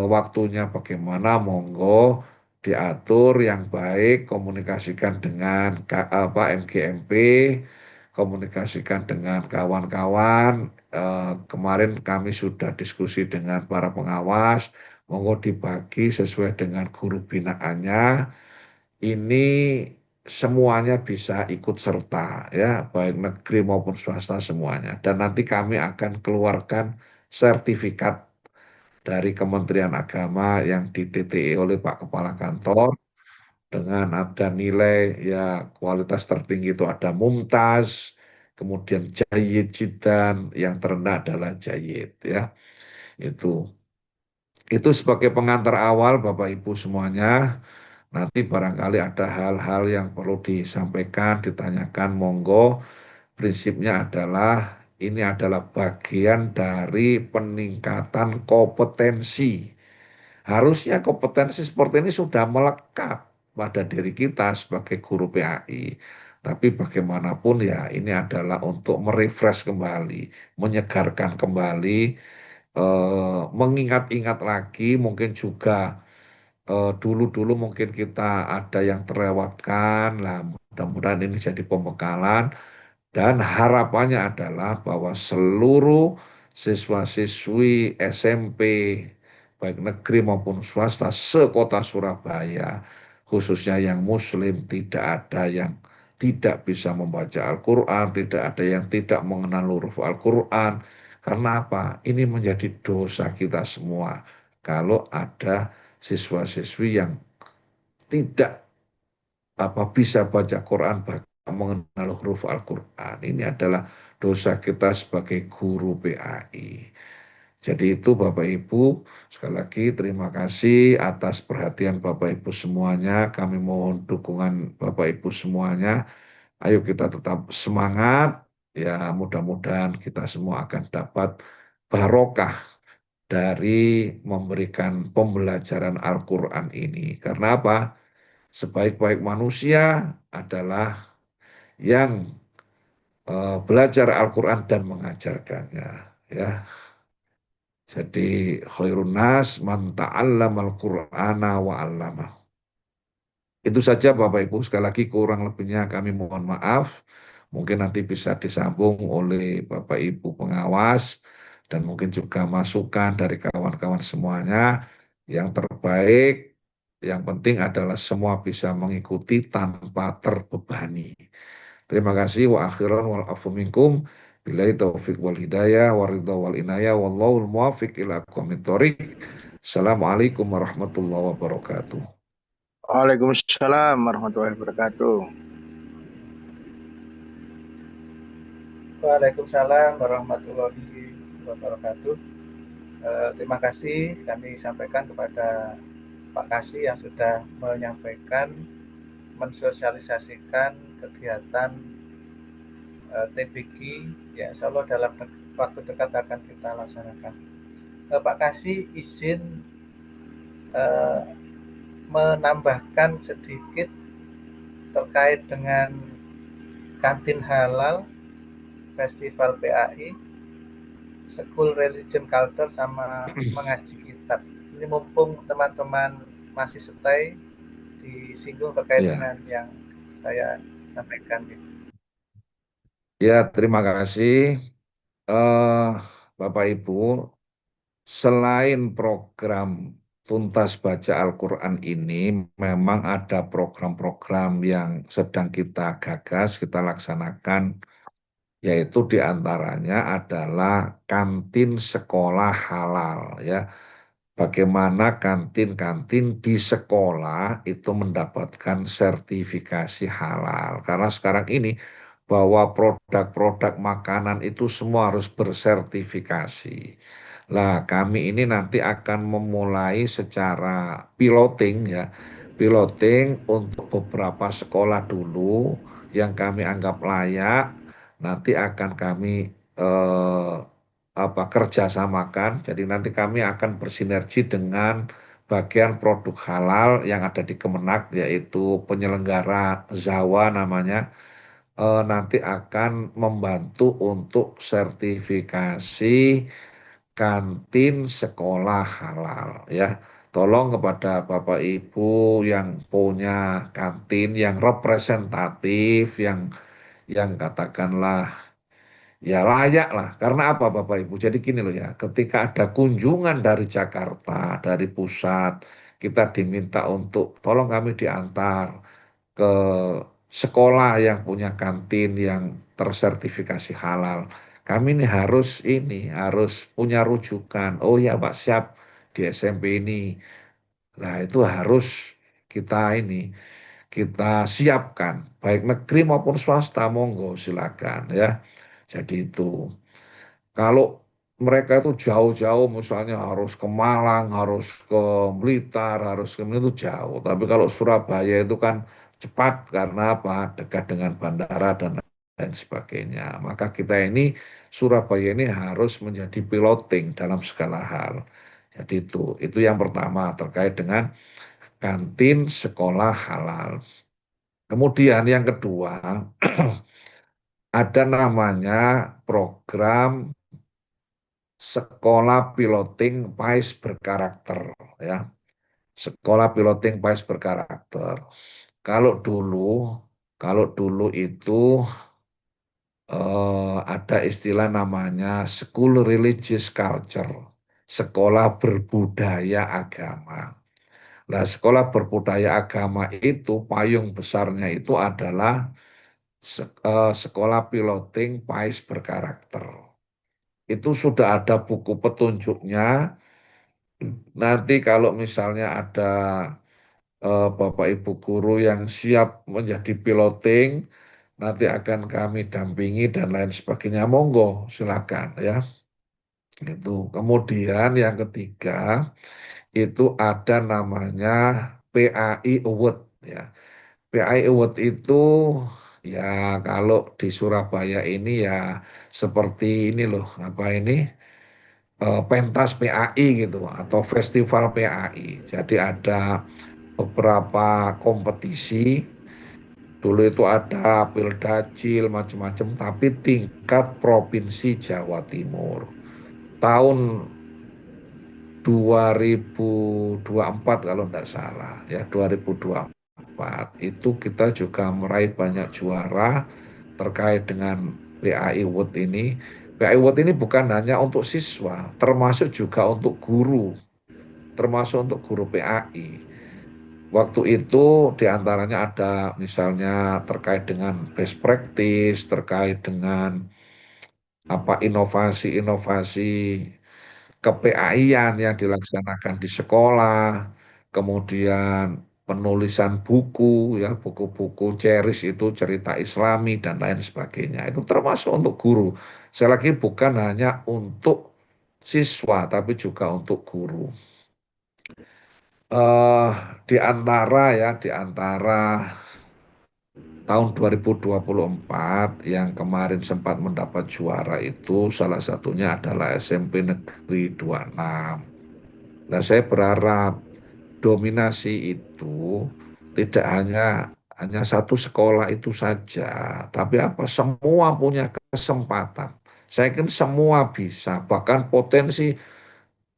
waktunya bagaimana, monggo diatur yang baik, komunikasikan dengan MGMP, komunikasikan dengan kawan-kawan. Kemarin kami sudah diskusi dengan para pengawas, monggo dibagi sesuai dengan guru binaannya. Ini semuanya bisa ikut serta ya, baik negeri maupun swasta semuanya. Dan nanti kami akan keluarkan sertifikat dari Kementerian Agama yang di-TTI oleh Pak Kepala Kantor dengan ada nilai ya kualitas tertinggi itu ada Mumtaz, kemudian Jayyid Jiddan, yang terendah adalah Jayyid ya. Itu sebagai pengantar awal Bapak Ibu semuanya. Nanti barangkali ada hal-hal yang perlu disampaikan, ditanyakan, monggo. Prinsipnya adalah ini adalah bagian dari peningkatan kompetensi. Harusnya kompetensi seperti ini sudah melekat pada diri kita sebagai guru PAI. Tapi bagaimanapun ya ini adalah untuk merefresh kembali, menyegarkan kembali, mengingat-ingat lagi mungkin juga dulu-dulu mungkin kita ada yang terlewatkan lah, mudah-mudahan ini jadi pembekalan dan harapannya adalah bahwa seluruh siswa-siswi SMP baik negeri maupun swasta sekota Surabaya khususnya yang muslim tidak ada yang tidak bisa membaca Al-Quran, tidak ada yang tidak mengenal huruf Al-Quran. Karena apa? Ini menjadi dosa kita semua kalau ada siswa-siswi yang tidak bisa baca Quran, bahkan mengenal huruf Al-Quran. Ini adalah dosa kita sebagai guru PAI. Jadi itu Bapak Ibu, sekali lagi terima kasih atas perhatian Bapak Ibu semuanya. Kami mohon dukungan Bapak Ibu semuanya. Ayo kita tetap semangat. Ya mudah-mudahan kita semua akan dapat barokah dari memberikan pembelajaran Al-Quran ini. Karena apa? Sebaik-baik manusia adalah yang belajar Al-Quran dan mengajarkannya. Ya, jadi khairun nas man ta'allamal Qur'ana wa 'allama. Itu saja Bapak Ibu, sekali lagi kurang lebihnya kami mohon maaf. Mungkin nanti bisa disambung oleh Bapak Ibu pengawas dan mungkin juga masukan dari kawan-kawan semuanya. Yang terbaik, yang penting adalah semua bisa mengikuti tanpa terbebani. Terima kasih wa akhiran wal afu minkum. Billahi taufiq wal hidayah wa ridha wal inayah wallahul muwafiq ila aqwamit thoriq. Assalamualaikum warahmatullahi wabarakatuh. Waalaikumsalam warahmatullahi wabarakatuh. Waalaikumsalam warahmatullahi wabarakatuh. Terima kasih kami sampaikan kepada Pak Kasih yang sudah menyampaikan, mensosialisasikan kegiatan TBG. Ya, insya Allah dalam waktu dekat akan kita laksanakan. Pak Kasih izin menambahkan sedikit terkait dengan kantin halal, festival PAI, School Religion Culture, sama mengaji kitab. Ini mumpung teman-teman masih stay, disinggung terkait dengan yang saya sampaikan. Ya, terima kasih. Bapak Ibu, selain program tuntas baca Al-Quran ini, memang ada program-program yang sedang kita gagas, kita laksanakan, yaitu diantaranya adalah kantin sekolah halal. Ya, bagaimana kantin-kantin di sekolah itu mendapatkan sertifikasi halal. Karena sekarang ini bahwa produk-produk makanan itu semua harus bersertifikasi. Lah, kami ini nanti akan memulai secara piloting ya, piloting untuk beberapa sekolah dulu yang kami anggap layak. Nanti akan kami eh, kerjasamakan. Jadi nanti kami akan bersinergi dengan bagian produk halal yang ada di Kemenak, yaitu penyelenggara Zawa namanya. Nanti akan membantu untuk sertifikasi kantin sekolah halal ya. Tolong kepada Bapak Ibu yang punya kantin yang representatif, yang katakanlah ya layak lah. Karena apa Bapak Ibu? Jadi gini loh ya, ketika ada kunjungan dari Jakarta, dari pusat, kita diminta untuk tolong kami diantar ke sekolah yang punya kantin yang tersertifikasi halal. Kami harus punya rujukan. Oh ya Pak, siap di SMP ini. Nah, itu harus kita kita siapkan baik negeri maupun swasta, monggo silakan ya. Jadi itu. Kalau mereka itu jauh-jauh, misalnya harus ke Malang, harus ke Blitar, harus ke itu jauh. Tapi kalau Surabaya itu kan cepat karena apa? Dekat dengan bandara dan lain sebagainya. Maka kita ini Surabaya ini harus menjadi piloting dalam segala hal. Jadi itu yang pertama terkait dengan kantin sekolah halal. Kemudian yang kedua, ada namanya program sekolah piloting PAIS berkarakter ya. Sekolah piloting PAIS berkarakter. Kalau dulu kalau dulu itu ada istilah namanya School Religious Culture, sekolah berbudaya agama. Nah, sekolah berbudaya agama itu payung besarnya itu adalah sekolah piloting PAIS berkarakter. Itu sudah ada buku petunjuknya. Nanti kalau misalnya ada Bapak Ibu guru yang siap menjadi piloting, nanti akan kami dampingi dan lain sebagainya. Monggo, silakan ya. Itu. Kemudian yang ketiga itu ada namanya PAI Award ya. PAI Award itu ya kalau di Surabaya ini ya seperti ini loh, apa ini? Pentas PAI gitu atau festival PAI. Jadi ada beberapa kompetisi. Dulu itu ada Pildacil macam-macam tapi tingkat provinsi Jawa Timur. Tahun 2024 kalau tidak salah ya 2024 itu kita juga meraih banyak juara terkait dengan PAI Award ini. PAI Award ini bukan hanya untuk siswa, termasuk juga untuk guru, termasuk untuk guru PAI. Waktu itu diantaranya ada misalnya terkait dengan best practice, terkait dengan apa inovasi-inovasi ke-PAI-an yang dilaksanakan di sekolah, kemudian penulisan buku ya, buku-buku Ceris itu cerita Islami dan lain sebagainya. Itu termasuk untuk guru. Saya lagi bukan hanya untuk siswa tapi juga untuk guru. Eh di antara tahun 2024 yang kemarin sempat mendapat juara itu salah satunya adalah SMP Negeri 26. Nah, saya berharap dominasi itu tidak hanya satu sekolah itu saja, tapi apa semua punya kesempatan. Saya yakin semua bisa, bahkan potensi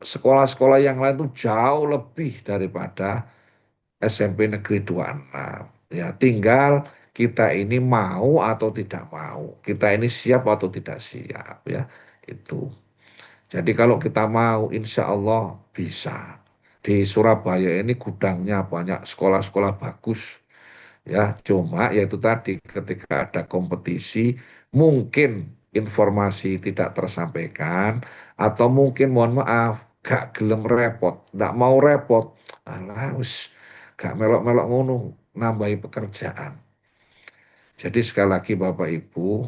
sekolah-sekolah yang lain itu jauh lebih daripada SMP Negeri 26. Ya, tinggal kita ini mau atau tidak mau. Kita ini siap atau tidak siap ya. Itu. Jadi kalau kita mau insya Allah bisa. Di Surabaya ini gudangnya banyak sekolah-sekolah bagus ya. Cuma yaitu tadi ketika ada kompetisi mungkin informasi tidak tersampaikan atau mungkin mohon maaf gak gelem repot, gak mau repot. Alah wis gak melok-melok ngono nambahi pekerjaan. Jadi sekali lagi Bapak Ibu,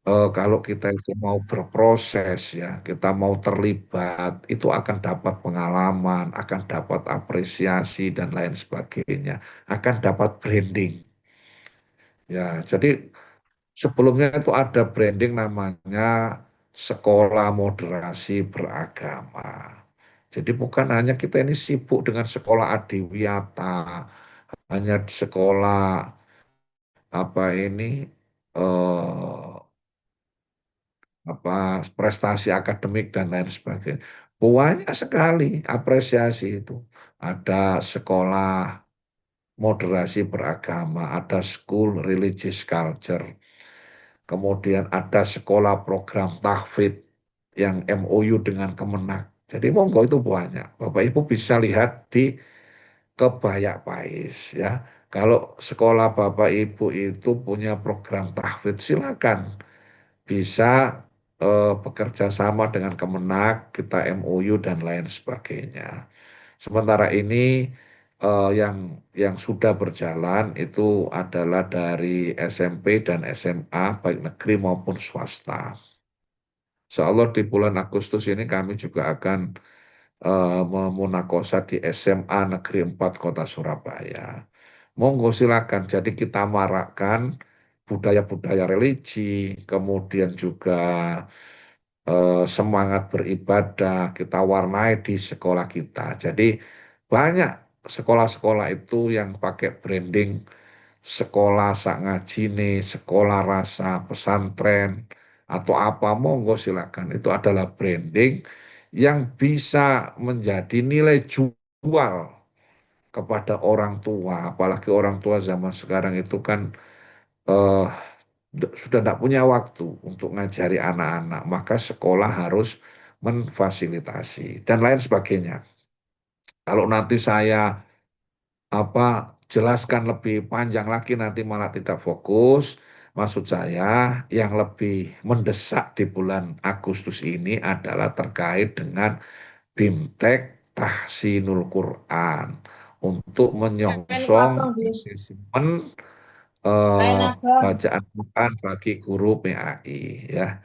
kalau kita itu mau berproses ya, kita mau terlibat, itu akan dapat pengalaman, akan dapat apresiasi dan lain sebagainya, akan dapat branding. Ya, jadi sebelumnya itu ada branding namanya Sekolah Moderasi Beragama. Jadi bukan hanya kita ini sibuk dengan sekolah adiwiyata, hanya sekolah apa ini eh, apa prestasi akademik dan lain sebagainya. Banyak sekali apresiasi itu. Ada sekolah moderasi beragama, ada school religious culture, kemudian ada sekolah program tahfidz yang MOU dengan Kemenak. Jadi monggo itu banyak. Bapak Ibu bisa lihat di Kebayak Pais ya. Kalau sekolah Bapak Ibu itu punya program tahfidz, silakan bisa bekerja sama dengan Kemenak, kita MOU dan lain sebagainya. Sementara ini yang sudah berjalan itu adalah dari SMP dan SMA baik negeri maupun swasta. Insya Allah di bulan Agustus ini kami juga akan memunakosa di SMA Negeri 4 Kota Surabaya. Monggo silakan. Jadi kita marakkan budaya-budaya religi, kemudian juga semangat beribadah kita warnai di sekolah kita. Jadi banyak sekolah-sekolah itu yang pakai branding sekolah sak ngajine, sekolah rasa pesantren atau apa monggo silakan. Itu adalah branding yang bisa menjadi nilai jual kepada orang tua, apalagi orang tua zaman sekarang itu kan eh, sudah tidak punya waktu untuk ngajari anak-anak, maka sekolah harus memfasilitasi dan lain sebagainya. Kalau nanti saya apa jelaskan lebih panjang lagi nanti malah tidak fokus. Maksud saya yang lebih mendesak di bulan Agustus ini adalah terkait dengan BIMTEK Tahsinul Quran untuk menyongsong asesmen eh, bacaan Quran bagi guru PAI ya.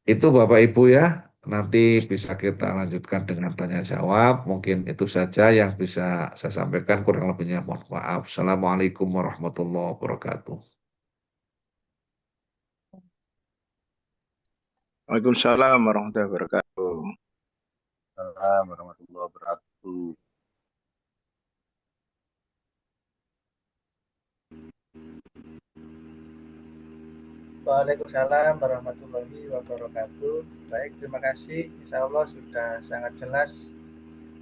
Itu Bapak Ibu ya. Nanti bisa kita lanjutkan dengan tanya jawab. Mungkin itu saja yang bisa saya sampaikan. Kurang lebihnya mohon maaf. Assalamualaikum warahmatullahi wabarakatuh. Waalaikumsalam warahmatullahi wabarakatuh. Assalamualaikum warahmatullahi wabarakatuh. Waalaikumsalam warahmatullahi wabarakatuh. Baik, terima kasih. Insya Allah sudah sangat jelas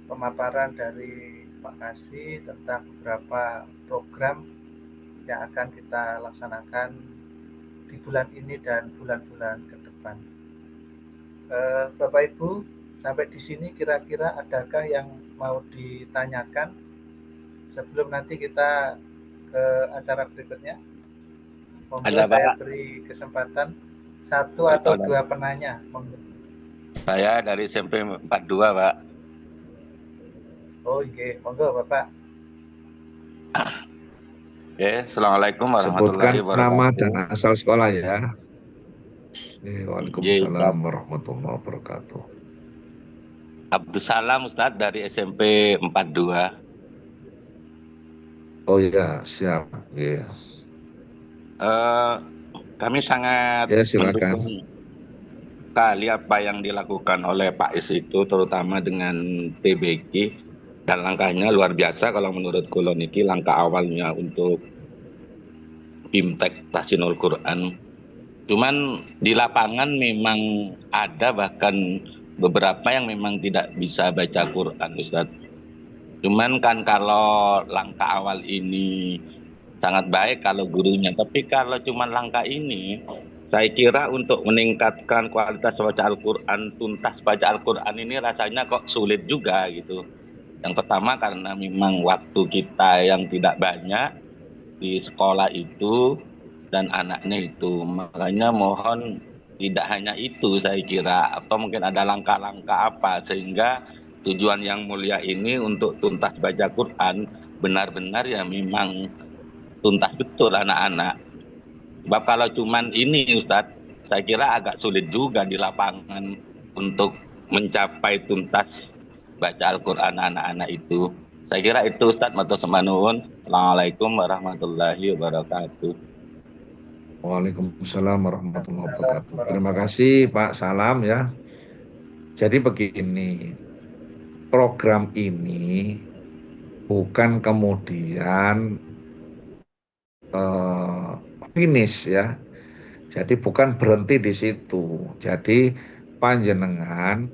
pemaparan dari Pak Kasih tentang beberapa program yang akan kita laksanakan di bulan ini dan bulan-bulan ke depan. Bapak Ibu, sampai di sini kira-kira adakah yang mau ditanyakan sebelum nanti kita ke acara berikutnya? Monggo saya beri kesempatan satu atau dua penanya. Monggo. Saya dari SMP 42, Pak. Oh iya, monggo Bapak. Oke, Assalamualaikum warahmatullahi wabarakatuh. Sebutkan nama dan asal sekolah ya. Waalaikumsalam warahmatullahi wabarakatuh. Abdussalam Ustadz dari SMP 42. Oh iya, siap. Yeah. Kami sangat mendukung sekali apa yang dilakukan oleh Pak Is itu, terutama dengan PBG, dan langkahnya luar biasa kalau menurut Kuloniki, langkah awalnya untuk BIMTEK Tahsinul Quran. Cuman di lapangan memang ada bahkan beberapa yang memang tidak bisa baca Quran, Ustadz. Cuman kan kalau langkah awal ini sangat baik kalau gurunya, tapi kalau cuma langkah ini, saya kira untuk meningkatkan kualitas baca Al-Quran, tuntas baca Al-Quran ini rasanya kok sulit juga gitu. Yang pertama karena memang waktu kita yang tidak banyak di sekolah itu dan anaknya itu, makanya mohon tidak hanya itu saya kira, atau mungkin ada langkah-langkah apa sehingga tujuan yang mulia ini untuk tuntas baca Quran benar-benar ya memang tuntas betul anak-anak. Sebab kalau cuman ini Ustadz, saya kira agak sulit juga di lapangan untuk mencapai tuntas baca Al-Quran anak-anak itu. Saya kira itu Ustadz Matur Semanuun. Assalamualaikum warahmatullahi wabarakatuh. Waalaikumsalam warahmatullahi wabarakatuh. Terima kasih Pak Salam ya. Jadi begini, program ini bukan kemudian finish ya. Jadi bukan berhenti di situ. Jadi panjenengan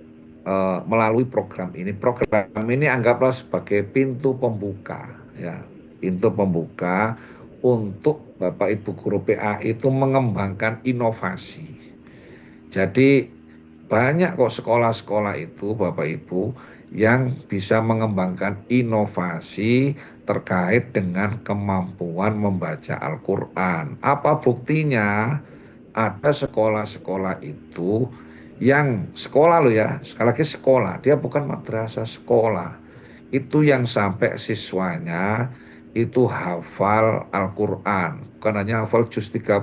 melalui program ini anggaplah sebagai pintu pembuka ya, pintu pembuka untuk Bapak Ibu guru PA itu mengembangkan inovasi. Jadi banyak kok sekolah-sekolah itu Bapak Ibu yang bisa mengembangkan inovasi terkait dengan kemampuan membaca Al-Quran. Apa buktinya? Ada sekolah-sekolah itu yang sekolah loh ya, sekali lagi sekolah, dia bukan madrasah, sekolah. Itu yang sampai siswanya itu hafal Al-Quran, bukan hanya hafal juz 30,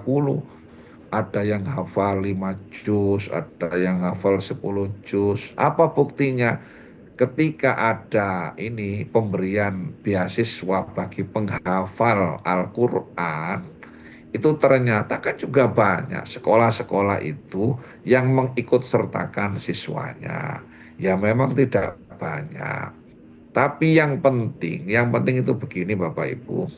ada yang hafal 5 juz, ada yang hafal 10 juz. Apa buktinya? Ketika ada ini pemberian beasiswa bagi penghafal Al-Quran, itu ternyata kan juga banyak sekolah-sekolah itu yang mengikut sertakan siswanya. Ya memang tidak banyak. Tapi yang penting itu begini Bapak Ibu.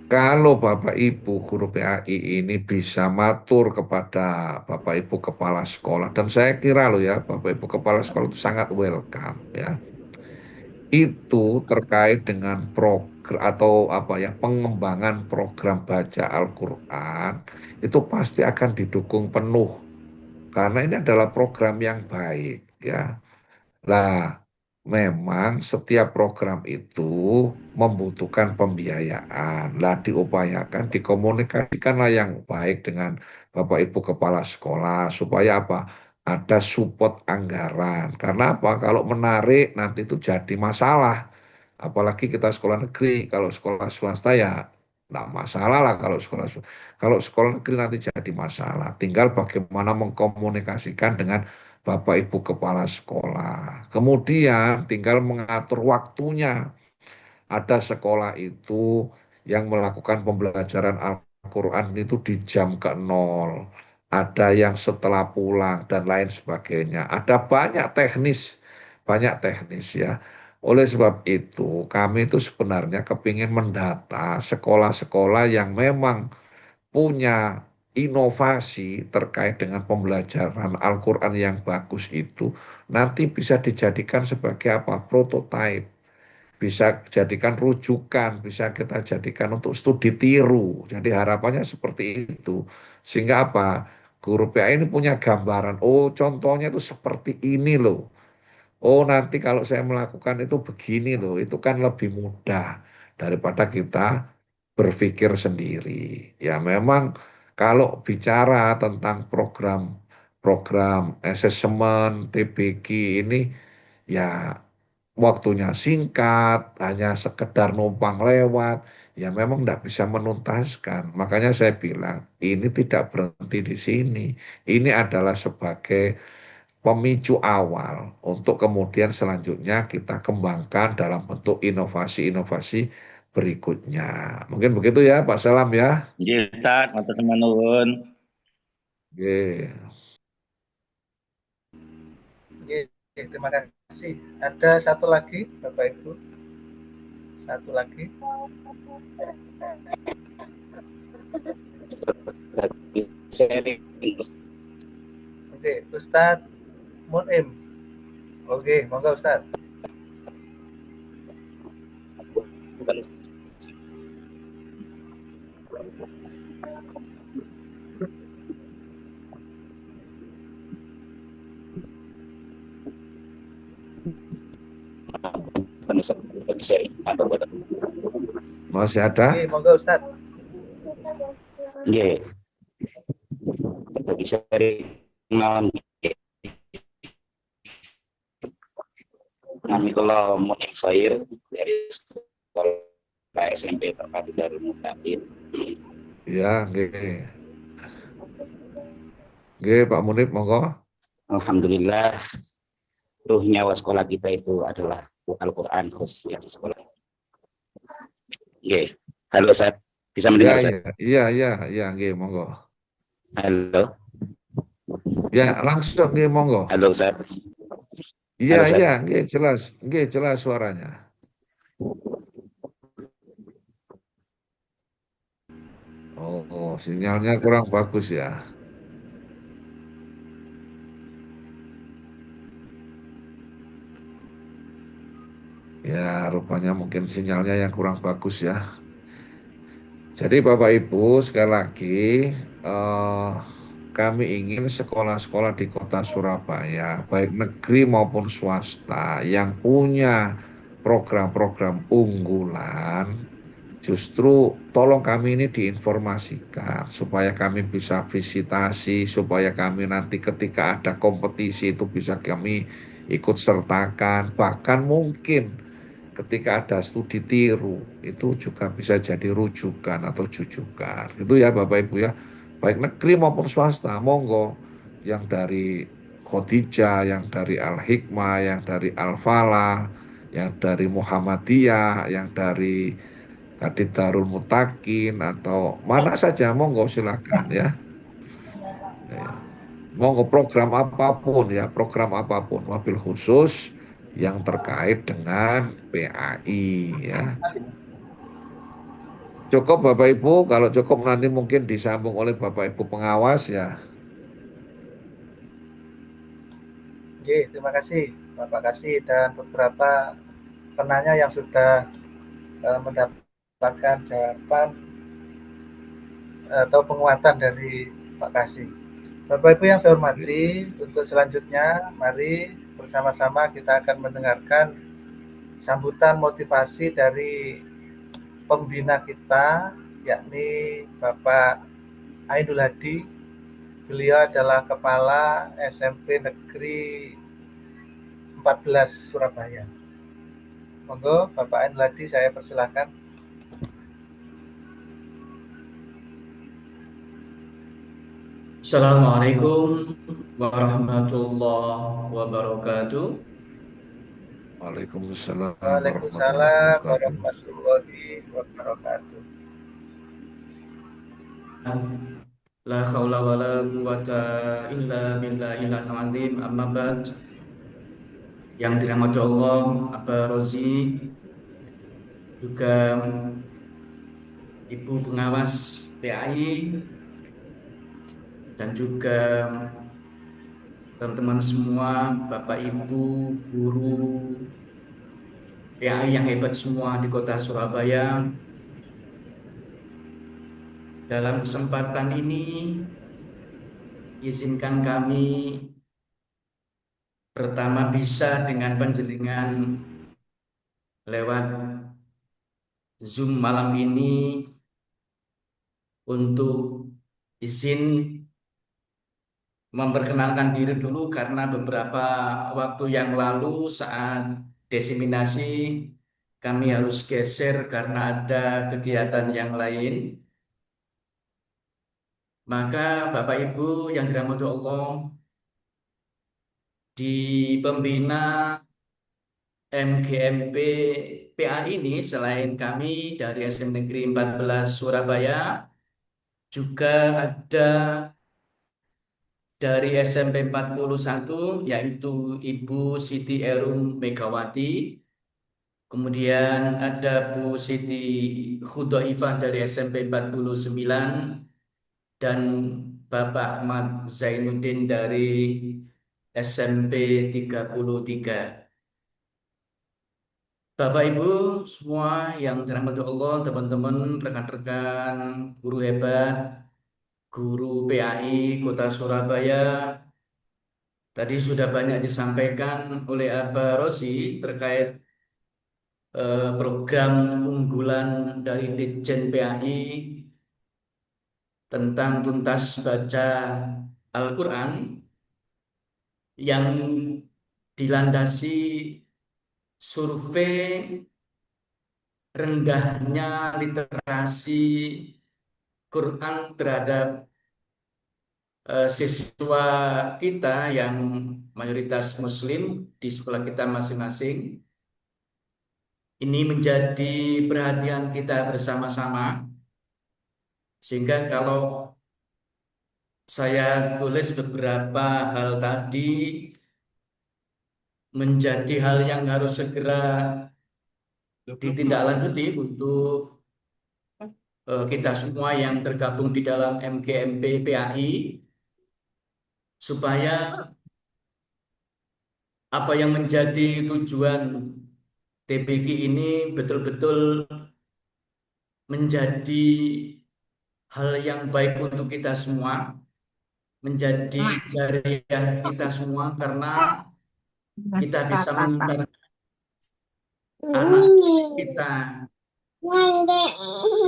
Kalau Bapak Ibu guru PAI ini bisa matur kepada Bapak Ibu kepala sekolah, dan saya kira loh ya Bapak Ibu kepala sekolah itu sangat welcome ya. Itu terkait dengan program atau apa ya, pengembangan program baca Al-Quran itu pasti akan didukung penuh karena ini adalah program yang baik ya. Lah, memang setiap program itu membutuhkan pembiayaan. Lah, diupayakan, dikomunikasikanlah yang baik dengan Bapak Ibu Kepala Sekolah supaya apa? Ada support anggaran. Karena apa? Kalau menarik nanti itu jadi masalah. Apalagi kita sekolah negeri, kalau sekolah swasta ya nggak masalah lah kalau sekolah negeri nanti jadi masalah. Tinggal bagaimana mengkomunikasikan dengan Bapak Ibu Kepala Sekolah. Kemudian tinggal mengatur waktunya. Ada sekolah itu yang melakukan pembelajaran Al-Quran itu di jam ke-0. Ada yang setelah pulang dan lain sebagainya. Ada banyak teknis ya. Oleh sebab itu, kami itu sebenarnya kepingin mendata sekolah-sekolah yang memang punya inovasi terkait dengan pembelajaran Al-Quran yang bagus itu nanti bisa dijadikan sebagai apa? Prototipe, bisa jadikan rujukan, bisa kita jadikan untuk studi tiru. Jadi harapannya seperti itu. Sehingga apa? Guru PA ini punya gambaran, oh contohnya itu seperti ini loh. Oh nanti kalau saya melakukan itu begini loh, itu kan lebih mudah daripada kita berpikir sendiri. Ya memang kalau bicara tentang program asesmen TBG ini ya waktunya singkat, hanya sekedar numpang lewat, ya memang tidak bisa menuntaskan. Makanya saya bilang ini tidak berhenti di sini. Ini adalah sebagai pemicu awal untuk kemudian selanjutnya kita kembangkan dalam bentuk inovasi-inovasi berikutnya. Mungkin begitu ya Pak Salam ya. Iya Ustadz, Matur Semanuun. Oke. Oke, terima kasih. Ada satu lagi, Bapak Ibu. Satu lagi. Oke, Ustadz Munim. Oke, monggo Ustadz. Masih ada? Oke, monggo Ustadz. Nggih. Bagi seri malam kami kalau mau inspire dari sekolah SMP terpadu Darul Mutakin. Ya, oke. Oke, Pak Munib, monggo. Alhamdulillah, ruh nyawa sekolah kita itu adalah Al-Quran khususnya di sekolah. Oke, halo Ustaz, bisa mendengar Ustaz? Iya, oke, monggo. Halo. Ya, langsung nggih monggo. Halo Ustaz. Iya, nggih jelas. Nggih jelas suaranya. Oh, sinyalnya kurang bagus ya. Ya, rupanya mungkin sinyalnya yang kurang bagus ya. Jadi Bapak Ibu, sekali lagi kami ingin sekolah-sekolah di kota Surabaya, baik negeri maupun swasta yang punya program-program unggulan, justru tolong kami ini diinformasikan supaya kami bisa visitasi, supaya kami nanti ketika ada kompetisi itu bisa kami ikut sertakan, bahkan mungkin ketika ada studi tiru itu juga bisa jadi rujukan atau jujukan. Itu ya Bapak Ibu ya, baik negeri maupun swasta, monggo yang dari Khadijah, yang dari Al-Hikmah, yang dari Al-Falah, yang dari Muhammadiyah, yang dari Kadin Darul Mutakin atau mana saja monggo silakan ya. Monggo program apapun ya, program apapun, mobil khusus yang terkait dengan PAI ya. Cukup Bapak Ibu, kalau cukup nanti mungkin disambung oleh Bapak Ibu pengawas ya. Oke, terima kasih Bapak Kasih dan beberapa penanya yang sudah mendapatkan jawaban atau penguatan dari Pak Kasih. Bapak Ibu yang saya hormati, untuk selanjutnya mari bersama-sama kita akan mendengarkan sambutan motivasi dari pembina kita, yakni Bapak Ainul Hadi. Beliau adalah Kepala SMP Negeri 14 Surabaya. Monggo Bapak Ainul Hadi, saya persilahkan. Assalamualaikum warahmatullahi wabarakatuh. Waalaikumsalam Waalaikumsalam warahmatullahi wabarakatuh. La haula wala quwata illa billahil azim, amma ba'd. Yang dirahmati Allah, Abah Rozi, juga Ibu pengawas PAI, dan juga teman-teman semua, Bapak Ibu, guru PAI yang hebat semua di kota Surabaya. Dalam kesempatan ini, izinkan kami pertama bisa dengan panjenengan lewat Zoom malam ini untuk izin memperkenalkan diri dulu, karena beberapa waktu yang lalu saat diseminasi kami harus geser karena ada kegiatan yang lain. Maka Bapak Ibu yang dirahmati Allah, di pembina MGMP PA ini selain kami dari SM Negeri 14 Surabaya, juga ada dari SMP 41 yaitu Ibu Siti Erum Megawati, kemudian ada Bu Siti Khudoifah dari SMP 49, dan Bapak Ahmad Zainuddin dari SMP 33. Bapak Ibu semua yang dirahmati Allah, teman-teman, rekan-rekan, guru hebat, guru PAI Kota Surabaya, tadi sudah banyak disampaikan oleh Abah Rosi terkait program unggulan dari Ditjen PAI tentang tuntas baca Al-Quran yang dilandasi survei rendahnya literasi Quran terhadap siswa kita yang mayoritas Muslim di sekolah kita masing-masing ini menjadi perhatian kita bersama-sama, sehingga kalau saya tulis beberapa hal tadi menjadi hal yang harus segera ditindaklanjuti untuk kita semua yang tergabung di dalam MGMP PAI, supaya apa yang menjadi tujuan TBK ini betul-betul menjadi hal yang baik untuk kita semua, menjadi jariah kita semua, karena kita bisa mengantar anak kita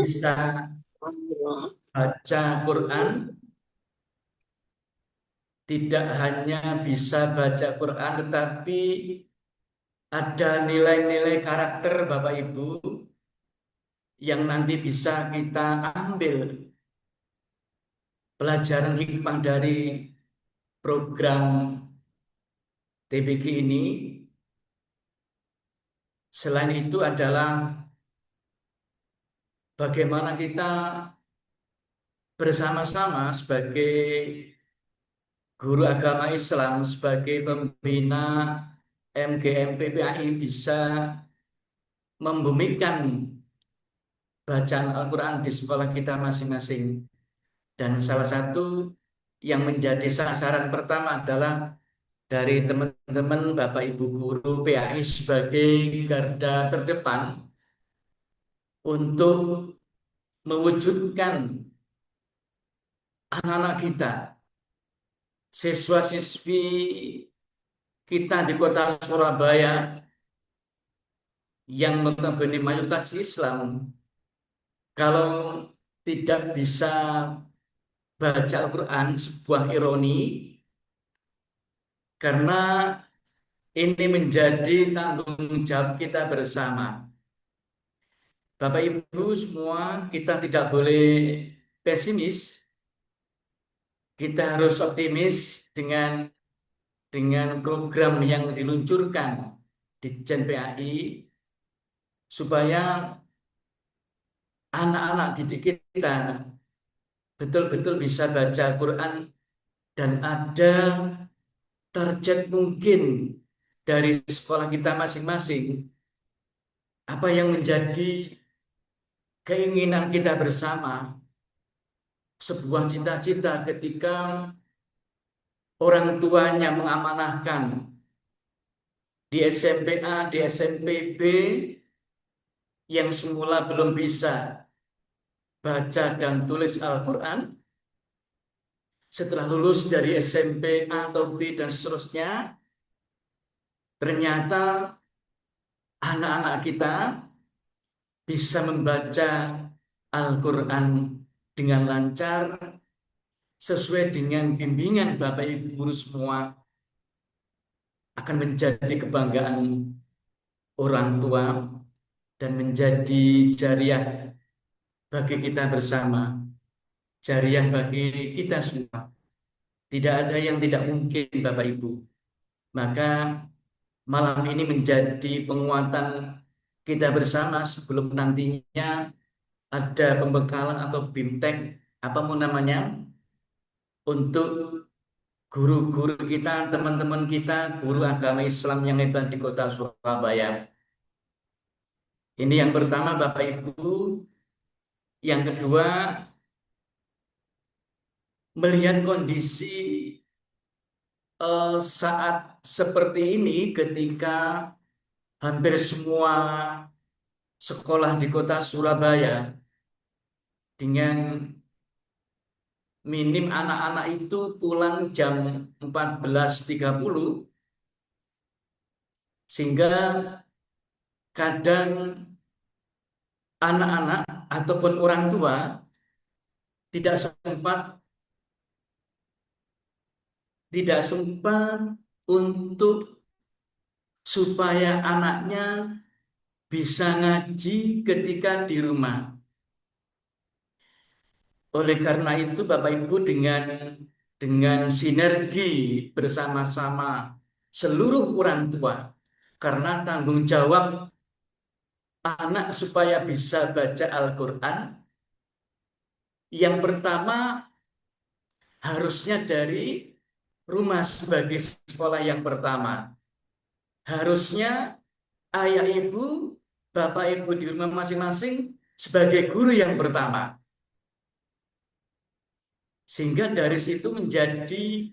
bisa baca Quran, tidak hanya bisa baca Quran, tetapi ada nilai-nilai karakter Bapak Ibu yang nanti bisa kita ambil pelajaran hikmah dari program TBK ini. Selain itu adalah bagaimana kita bersama-sama sebagai guru agama Islam, sebagai pembina MGMP PAI bisa membumikan bacaan Al-Quran di sekolah kita masing-masing. Dan salah satu yang menjadi sasaran pertama adalah dari teman-teman Bapak Ibu guru PAI sebagai garda terdepan untuk mewujudkan anak-anak kita, siswa-siswi kita di kota Surabaya yang notabene mayoritas Islam, kalau tidak bisa baca Al-Quran, sebuah ironi, karena ini menjadi tanggung jawab kita bersama. Bapak Ibu semua, kita tidak boleh pesimis, kita harus optimis dengan program yang diluncurkan di Jen PAI, supaya anak-anak didik kita betul-betul bisa baca Quran, dan ada target mungkin dari sekolah kita masing-masing, apa yang menjadi keinginan kita bersama, sebuah cita-cita ketika orang tuanya mengamanahkan di SMP A, di SMP B, yang semula belum bisa baca dan tulis Al-Quran, setelah lulus dari SMP A atau B dan seterusnya, ternyata anak-anak kita bisa membaca Al-Quran dengan lancar, sesuai dengan bimbingan Bapak Ibu guru semua, akan menjadi kebanggaan orang tua dan menjadi jariah bagi kita bersama, jariah bagi kita semua. Tidak ada yang tidak mungkin Bapak Ibu. Maka malam ini menjadi penguatan kita bersama sebelum nantinya ada pembekalan atau BIMTEK, apa mau namanya, untuk guru-guru kita, teman-teman kita, guru agama Islam yang hebat di kota Surabaya. Ini yang pertama Bapak Ibu. Yang kedua, melihat kondisi saat seperti ini, ketika hampir semua sekolah di kota Surabaya dengan minim anak-anak itu pulang jam 14.30, sehingga kadang anak-anak ataupun orang tua tidak sempat untuk supaya anaknya bisa ngaji ketika di rumah. Oleh karena itu Bapak Ibu, dengan dengan sinergi bersama-sama seluruh orang tua. Karena tanggung jawab anak supaya bisa baca Al-Quran, yang pertama harusnya dari rumah sebagai sekolah yang pertama. Harusnya ayah ibu, bapak ibu di rumah masing-masing sebagai guru yang pertama. Sehingga dari situ menjadi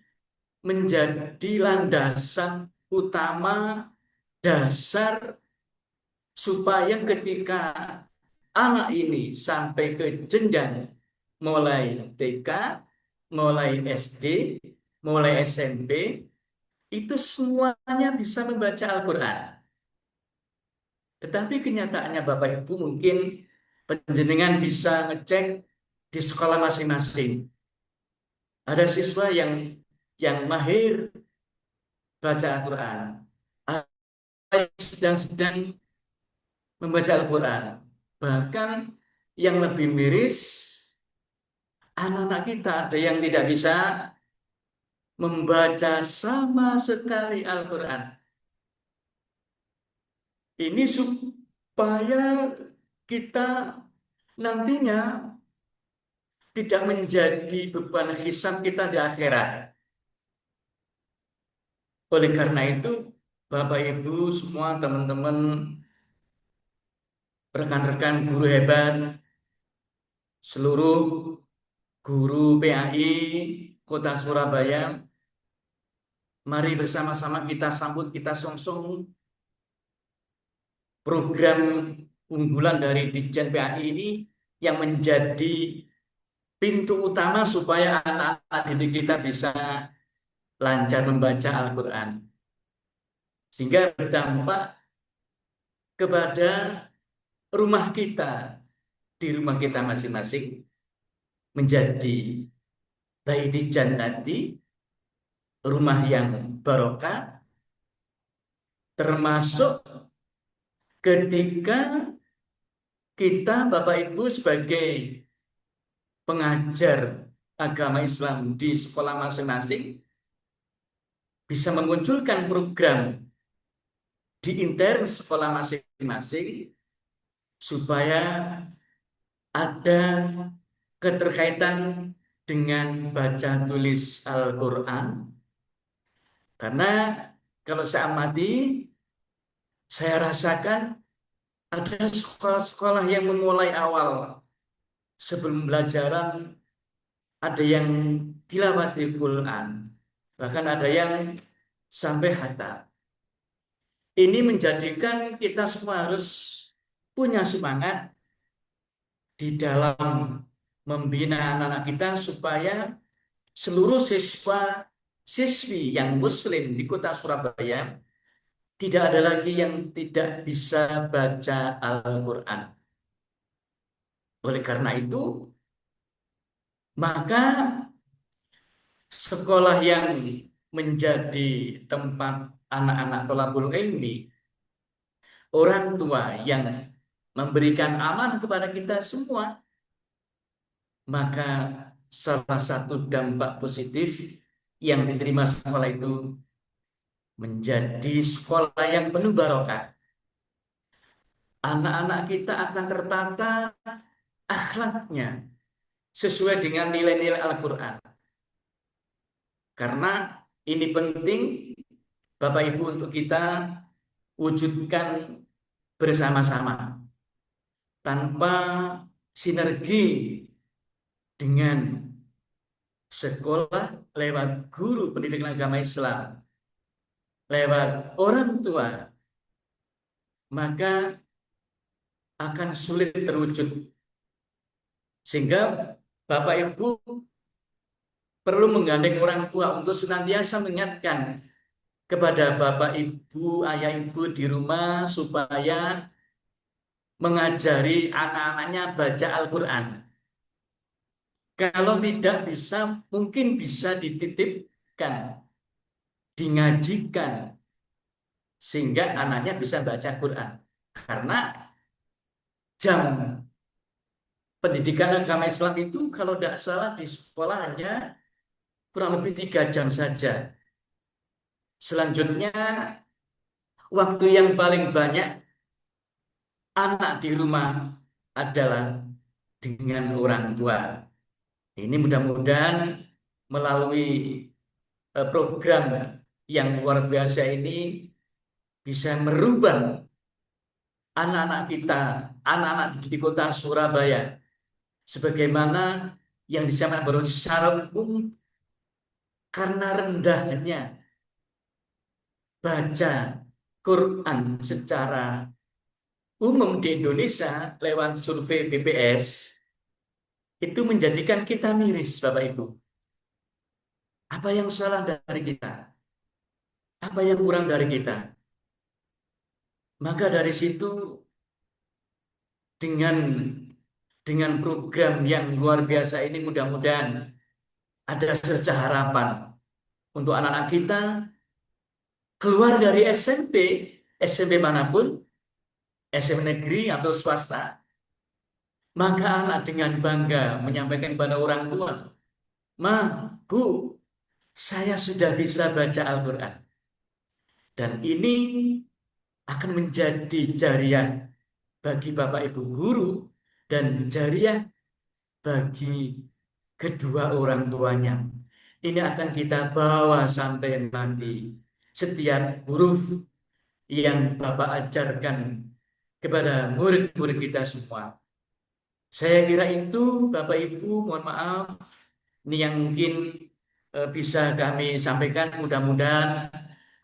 landasan utama, dasar supaya ketika anak ini sampai ke jenjang mulai TK, mulai SD, mulai SMP, itu semuanya bisa membaca Al-Quran. Tetapi kenyataannya Bapak Ibu mungkin penjenengan bisa ngecek di sekolah masing-masing. Ada siswa yang mahir baca Al-Quran, ada yang sedang membaca Al-Quran. Bahkan yang lebih miris, anak-anak kita ada yang tidak bisa membaca sama sekali Al-Quran. Ini supaya kita nantinya tidak menjadi beban hisab kita di akhirat. Oleh karena itu, Bapak Ibu semua teman-teman rekan-rekan guru hebat, seluruh guru PAI Kota Surabaya, mari bersama-sama kita sambut, kita songsong program unggulan dari Ditjen PAI ini yang menjadi pintu utama supaya anak-anak didik kita bisa lancar membaca Al-Quran. Sehingga berdampak kepada rumah kita, di rumah kita masing-masing, menjadi baiti jannati, rumah yang barokah, termasuk ketika kita Bapak Ibu sebagai pengajar agama Islam di sekolah masing-masing bisa memunculkan program di intern sekolah masing-masing supaya ada keterkaitan dengan baca tulis Al-Quran. Karena kalau saya amati, saya rasakan ada sekolah-sekolah yang memulai awal sebelum belajaran, ada yang tilawati Quran, bahkan ada yang sampai hatam. Ini menjadikan kita semua harus punya semangat di dalam membina anak-anak kita supaya seluruh siswi yang muslim di Kota Surabaya tidak ada lagi yang tidak bisa baca Al-Quran. Oleh karena itu, maka sekolah yang menjadi tempat anak-anak thalabul ilmi, orang tua yang memberikan amanah kepada kita semua, maka salah satu dampak positif yang diterima sekolah itu menjadi sekolah yang penuh barokah. Anak-anak kita akan tertata akhlaknya sesuai dengan nilai-nilai Al-Quran. Karena ini penting Bapak Ibu untuk kita wujudkan bersama-sama. Tanpa sinergi dengan sekolah lewat guru pendidikan agama Islam, lewat orang tua, maka akan sulit terwujud. Sehingga Bapak Ibu perlu menggandeng orang tua untuk senantiasa mengingatkan kepada Bapak Ibu, Ayah Ibu di rumah supaya mengajari anak-anaknya baca Al-Quran. Kalau tidak bisa, mungkin bisa dititipkan, dingajikan, sehingga anaknya bisa baca Quran. Karena jam pendidikan agama Islam itu kalau tidak salah di sekolahnya kurang lebih 3 jam saja. Selanjutnya, waktu yang paling banyak anak di rumah adalah dengan orang tua. Ini mudah-mudahan melalui program yang luar biasa ini bisa merubah anak-anak kita, anak-anak di kota Surabaya, sebagaimana yang disampaikan baru secara umum, karena rendahnya baca Quran secara umum di Indonesia lewat survei BPS, itu menjadikan kita miris, Bapak Ibu. Apa yang salah dari kita? Apa yang kurang dari kita? Maka dari situ, dengan program yang luar biasa ini, mudah-mudahan ada secercah harapan untuk anak-anak kita keluar dari SMP manapun, SMP negeri atau swasta, maka anak dengan bangga menyampaikan kepada orang tua, "Ma, Bu, saya sudah bisa baca Al-Quran." Dan ini akan menjadi jariah bagi Bapak Ibu guru dan jariah bagi kedua orang tuanya. Ini akan kita bawa sampai nanti. Setiap huruf yang Bapak ajarkan kepada murid-murid kita semua. Saya kira itu, Bapak Ibu, mohon maaf. Ini yang mungkin bisa kami sampaikan. Mudah-mudahan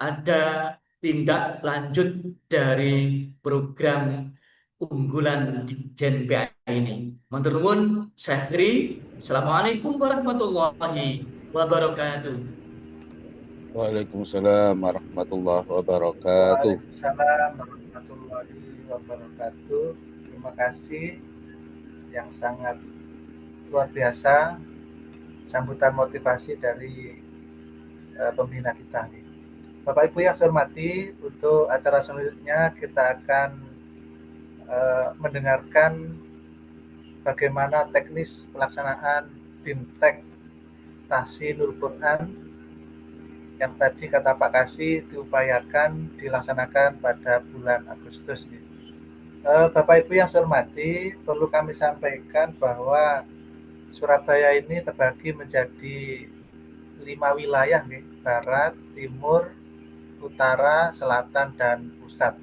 ada tindak lanjut dari program unggulan di Jen PA ini. Matur nuwun, saya Sri. Assalamualaikum warahmatullahi wabarakatuh. Waalaikumsalam warahmatullahi wabarakatuh. Waalaikumsalam warahmatullahi wabarakatuh. Terima kasih yang sangat luar biasa sambutan motivasi dari pembina kita. Bapak Ibu yang saya hormati, untuk acara selanjutnya kita akan mendengarkan bagaimana teknis pelaksanaan BIMTEK Tahsinul Quran yang tadi kata Pak Kasih diupayakan dilaksanakan pada bulan Agustus. Bapak Ibu yang saya hormati, perlu kami sampaikan bahwa Surabaya ini terbagi menjadi 5 wilayah, barat, timur, utara, selatan, dan pusat.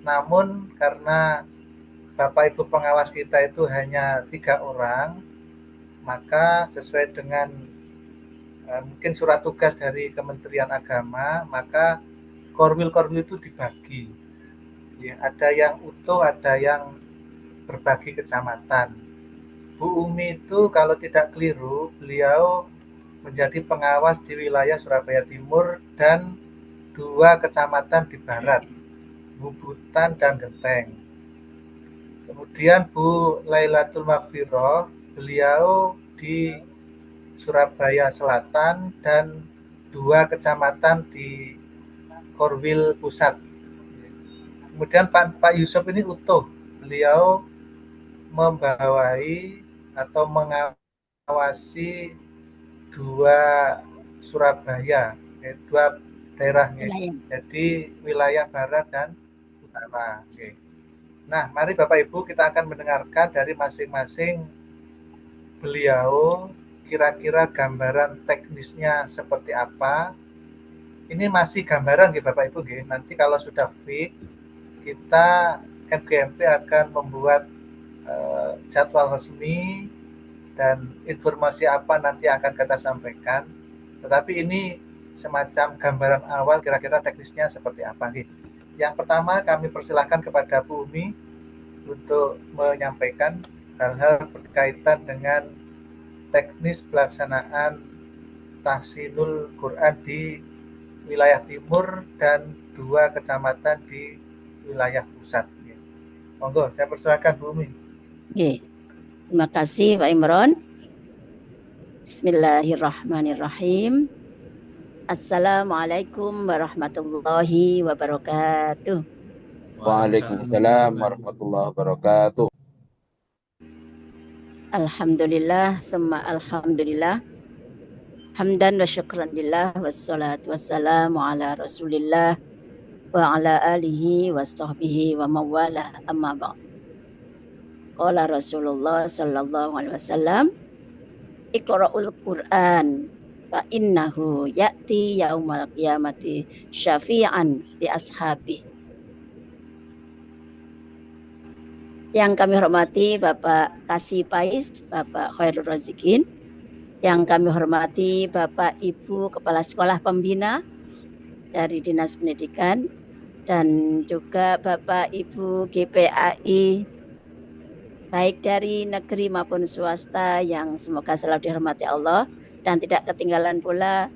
Namun karena Bapak Ibu pengawas kita itu hanya 3 orang, maka sesuai dengan mungkin surat tugas dari Kementerian Agama, maka korwil itu dibagi. Ya, ada yang utuh, ada yang berbagi kecamatan. Bu Umi itu kalau tidak keliru, beliau menjadi pengawas di wilayah Surabaya Timur dan 2 kecamatan di barat, Bubutan dan Genteng. Kemudian Bu Lailatul Maghfirah, beliau di Surabaya Selatan dan 2 kecamatan di Korwil Pusat. Kemudian Pak Yusuf ini utuh, beliau membawahi atau mengawasi 2 Surabaya, 2 daerahnya, jadi wilayah barat dan utara. Nah, mari Bapak Ibu kita akan mendengarkan dari masing-masing beliau kira-kira gambaran teknisnya seperti apa. Ini masih gambaran Bapak Ibu. Nanti kalau sudah fit, kita MGMP akan membuat jadwal resmi dan informasi apa nanti akan kita sampaikan. Tetapi ini semacam gambaran awal kira-kira teknisnya seperti apa. Yang pertama kami persilahkan kepada Bu Umi untuk menyampaikan hal-hal berkaitan dengan teknis pelaksanaan tahsinul Quran di wilayah timur dan 2 kecamatan di wilayah pusat. Monggo, saya persilakan Bu Umi. Oke. Terima kasih Pak Imron. Bismillahirrahmanirrahim. Assalamualaikum warahmatullahi wabarakatuh. Waalaikumsalam warahmatullahi wabarakatuh. Alhamdulillah, summa alhamdulillah. Hamdan wa syukran lillah wassalatu wassalamu ala Rasulillah wa ala alihi wa sahbihi wa mawalah amma ba'd. Qala Rasulullah sallallahu alaihi wasallam, Iqra'ul Qur'an fa innahu ya'ti yaumal qiyamati syafi'an li ashabi. Yang kami hormati Bapak Kasih Pais, Bapak Khairul Razikin, yang kami hormati Bapak Ibu Kepala Sekolah Pembina dari Dinas Pendidikan, dan juga Bapak Ibu GPAI baik dari negeri maupun swasta yang semoga selalu dihormati Allah, dan tidak ketinggalan pula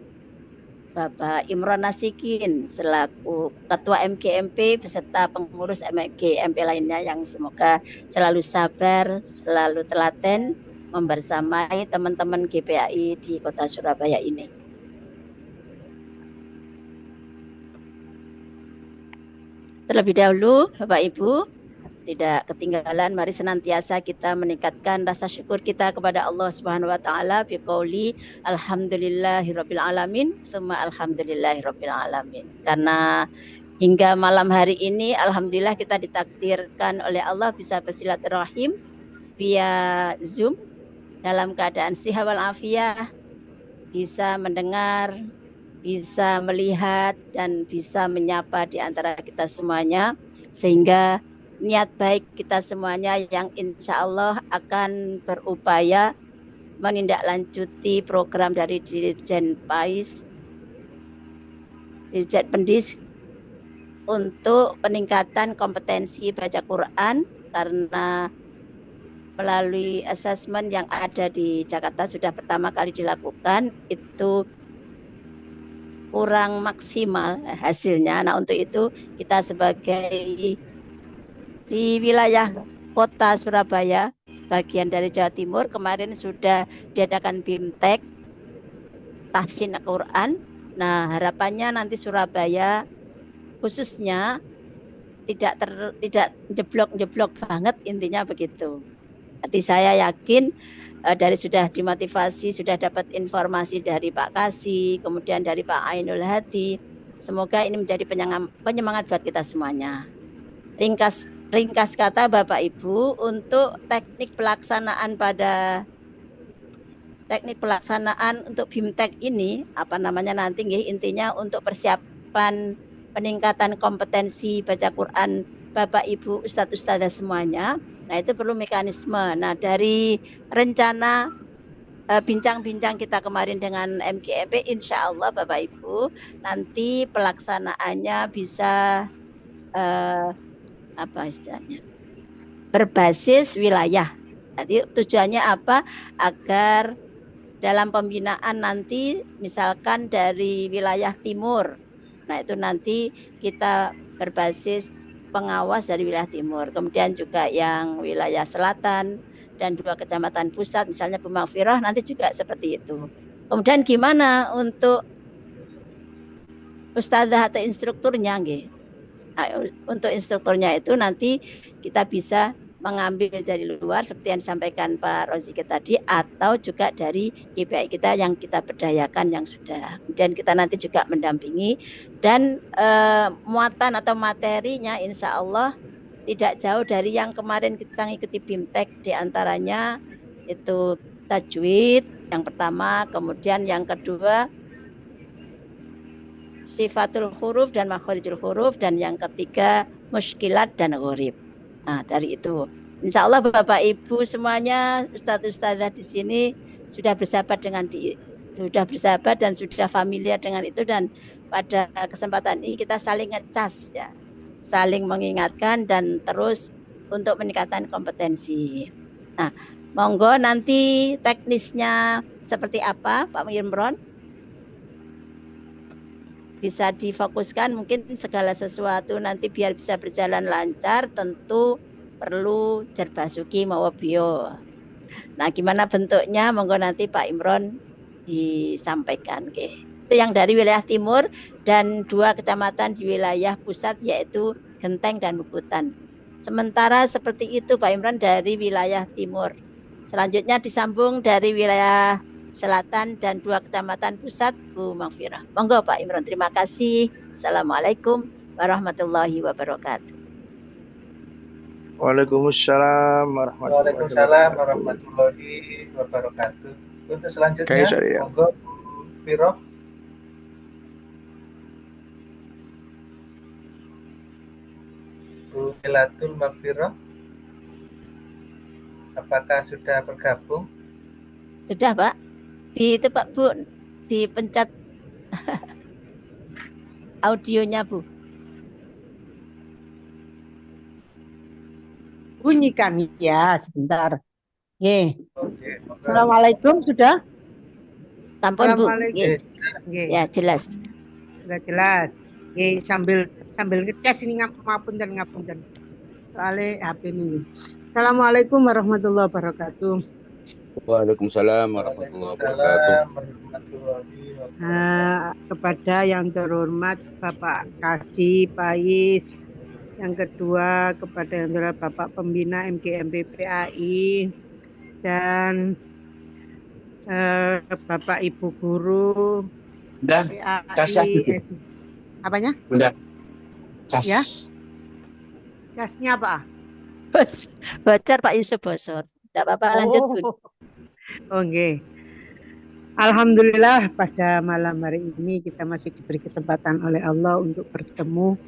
Bapak Imron Nasikin selaku Ketua MGMP beserta pengurus MGMP lainnya yang semoga selalu sabar, selalu telaten membersamai teman-teman GPAI di Kota Surabaya ini. Terlebih dahulu Bapak Ibu, tidak ketinggalan, mari senantiasa kita meningkatkan rasa syukur kita kepada Allah Subhanahu wa taala biqauli alhamdulillahirabbil alamin, tsumma alhamdulillahirabbil alamin. Karena hingga malam hari ini alhamdulillah kita ditakdirkan oleh Allah bisa bersilaturahim via Zoom dalam keadaan sihat wal afiah, bisa mendengar, bisa melihat, dan bisa menyapa di antara kita semuanya, sehingga niat baik kita semuanya yang insya Allah akan berupaya menindaklanjuti program dari Dirjen Pais, Dirjen Pendis untuk peningkatan kompetensi baca Quran, karena melalui asesmen yang ada di Jakarta sudah pertama kali dilakukan, itu kurang maksimal hasilnya. Nah, untuk itu kita sebagai di wilayah Kota Surabaya, bagian dari Jawa Timur, kemarin sudah diadakan BIMTEK Tahsin Al-Quran. Nah, harapannya nanti Surabaya khususnya tidak jeblok-jeblok banget, intinya begitu. Jadi saya yakin dari sudah dimotivasi, sudah dapat informasi dari Pak Kasih, kemudian dari Pak Ainul Hadi. Semoga ini menjadi penyemangat buat kita semuanya. Ringkas kata Bapak Ibu, untuk teknik pelaksanaan untuk BIMTEK ini nanti intinya untuk persiapan peningkatan kompetensi baca Quran Bapak Ibu Ustadz Ustadzah semuanya. Nah, itu perlu mekanisme. Nah, dari rencana bincang-bincang kita kemarin dengan MGMP, insya Allah Bapak Ibu nanti pelaksanaannya bisa berbasis wilayah. Jadi tujuannya apa? Agar dalam pembinaan nanti misalkan dari wilayah timur, nah itu nanti kita berbasis pengawas dari wilayah timur, kemudian juga yang wilayah selatan dan 2 kecamatan pusat misalnya Bumangfirah nanti juga seperti itu. Kemudian gimana untuk ustadzah atau instrukturnya nggih? Nah, untuk instrukturnya itu nanti kita bisa mengambil dari luar seperti yang disampaikan Pak Roziki tadi, atau juga dari GPI kita yang kita berdayakan yang sudah. Kemudian kita nanti juga mendampingi, dan muatan atau materinya insya Allah tidak jauh dari yang kemarin kita ngikuti BIMTEK, diantaranya itu tajwid yang pertama, kemudian yang kedua sifatul huruf dan makhorijul huruf, dan yang ketiga muskilat dan ghorib. Nah, dari itu insya Allah Bapak Ibu semuanya, Ustadz-Ustadzah di sini sudah bersahabat dan sudah familiar dengan itu, dan pada kesempatan ini kita saling ngecas ya, saling mengingatkan dan terus untuk meningkatkan kompetensi. Nah, monggo nanti teknisnya seperti apa Pak Imron? Bisa difokuskan, mungkin segala sesuatu nanti biar bisa berjalan lancar tentu perlu Jerbasuki mawa bio. Nah, gimana bentuknya? Monggo nanti Pak Imron disampaikan. Oke. Itu yang dari wilayah timur, dan 2 kecamatan di wilayah pusat yaitu Genteng dan Bubutan. Sementara seperti itu Pak Imron dari wilayah timur. Selanjutnya disambung dari wilayah Selatan dan 2 kecamatan Pusat, Bu Maghfirah. Monggo Pak Imron, terima kasih. Assalamualaikum warahmatullahi wabarakatuh. Waalaikumsalam warahmatullahi wabarakatuh. Untuk selanjutnya, monggo Bu Viro. Bu Milatul Maghfirah, apakah sudah bergabung? Sudah Pak. Itu Pak Bu, dipencet audionya Bu. Bunyikan ya sebentar. Assalamualaikum sudah? Sampun Bu. Ya jelas. Sudah jelas. Sambil ngecas ini ngapunten. Soalnya HP ini. Assalamualaikum warahmatullahi wabarakatuh. Waalaikumsalam warahmatullahi wabarakatuh. Kepada yang terhormat Bapak Kasih Pais, yang kedua kepada yang terhormat Bapak Pembina MGMP-PAI dan Bapak Ibu Guru PAI. Apanya? Udah. Cas. Ya? Casnya apa? Bocor Pak Yusuf bocor. Tidak apa-apa, lanjut Bu. Oke. Alhamdulillah pada malam hari ini kita masih diberi kesempatan oleh Allah untuk bertemu.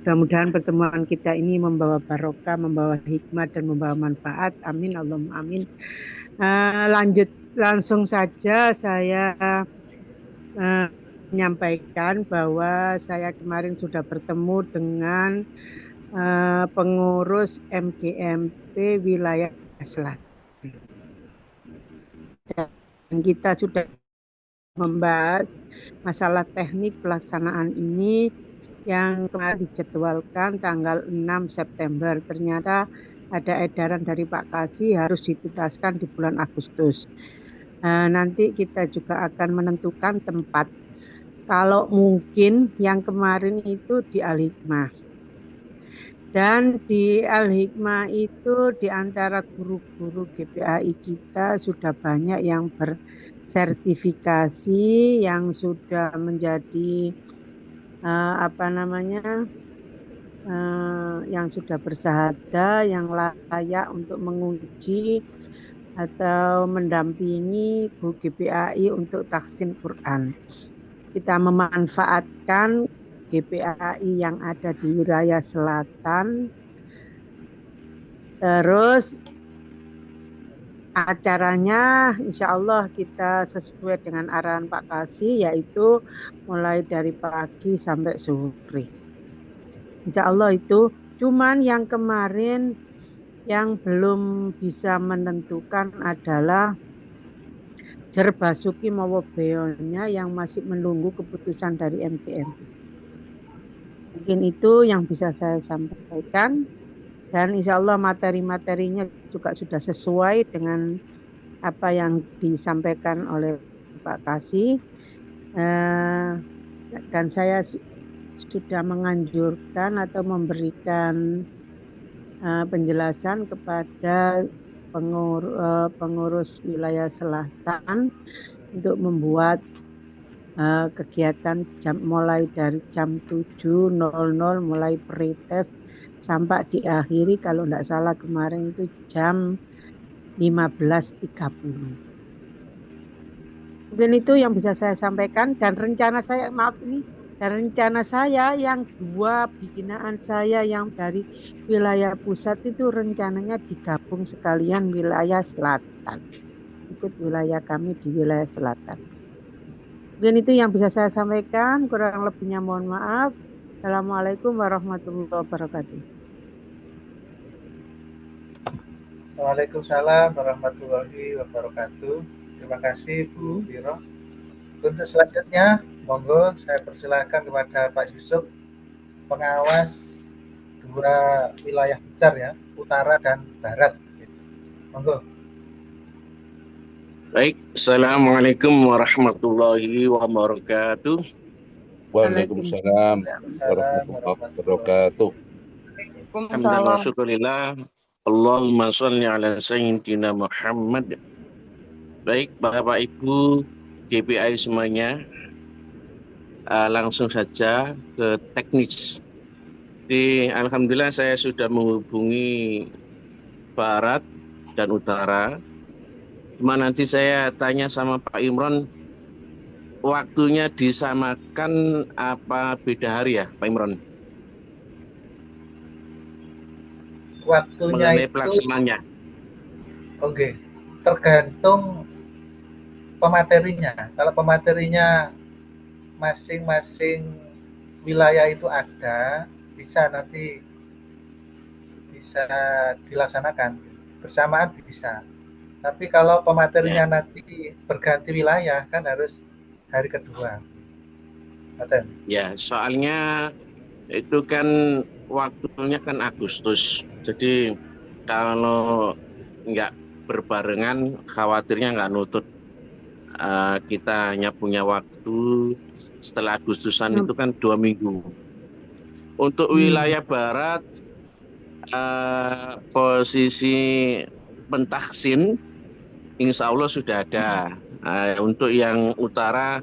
Mudah-mudahan pertemuan kita ini membawa barokah, membawa hikmah dan membawa manfaat. Amin Allahumma amin. Langsung saja saya menyampaikan bahwa saya kemarin sudah bertemu dengan pengurus MGMP wilayah Selatan. Dan kita sudah membahas masalah teknik pelaksanaan ini yang kemarin dijadwalkan tanggal 6 September. Ternyata ada edaran dari Pak Kasih harus dituntaskan di bulan Agustus. Nanti kita juga akan menentukan tempat. Kalau mungkin yang kemarin itu di Al-Hikmah. Dan di Al-Hikmah itu di antara guru-guru GPAI kita sudah banyak yang bersertifikasi, yang sudah menjadi yang sudah bersyahadah, yang layak untuk menguji atau mendampingi guru GPAI untuk tahsin Quran. Kita memanfaatkan GPAI yang ada di wilayah selatan. Terus acaranya insya Allah kita sesuai dengan arahan Pak Kasih, yaitu mulai dari pagi sampai sore. Insya Allah itu. Cuman yang kemarin yang belum bisa menentukan adalah Jer Basuki mawa beonya yang masih menunggu keputusan dari MGMP. Mungkin itu yang bisa saya sampaikan, dan insya Allah materi-materinya juga sudah sesuai dengan apa yang disampaikan oleh Pak Kasih, dan saya sudah menganjurkan atau memberikan penjelasan kepada pengurus wilayah selatan untuk membuat kegiatan mulai dari jam 7.00 mulai pretest sampai diakhiri kalau tidak salah kemarin itu jam 15.30. Mungkin itu yang bisa saya sampaikan, dan rencana saya yang 2 binaan saya yang dari wilayah pusat itu rencananya digabung sekalian wilayah selatan, ikut wilayah kami di wilayah selatan. Mungkin itu yang bisa saya sampaikan, kurang lebihnya mohon maaf. Assalamualaikum warahmatullahi wabarakatuh. Waalaikumsalam warahmatullahi wabarakatuh. Terima kasih Bu Viro. Untuk selanjutnya, monggo saya persilahkan kepada Pak Yusuf, pengawas 2 wilayah besar ya, utara dan barat. Monggo. Baik, Assalamualaikum warahmatullahi wabarakatuh. Waalaikumsalam warahmatullahi wabarakatuh. Alhamdulillah, Allahumma sholli ala sayyidina Muhammad Baik, Bapak Ibu GPI semuanya, langsung saja ke teknis. Jadi alhamdulillah saya sudah menghubungi barat dan utara. Cuma nanti saya tanya sama Pak Imron, waktunya disamakan apa beda hari ya, Pak Imron? Waktunya Mengenai itu, pelaksanaannya. oke, tergantung pematerinya. Kalau pematerinya masing-masing wilayah itu ada, bisa nanti bisa dilaksanakan bersamaan bisa. Tapi kalau pematerinya nanti berganti wilayah kan harus hari kedua. Ya, soalnya itu kan waktunya kan Agustus. Jadi kalau nggak berbarengan, khawatirnya nggak nutut. Kita hanya punya waktu setelah Agustusan itu kan 2 minggu. Untuk wilayah barat, posisi pentaksin insya Allah sudah ada. Untuk yang utara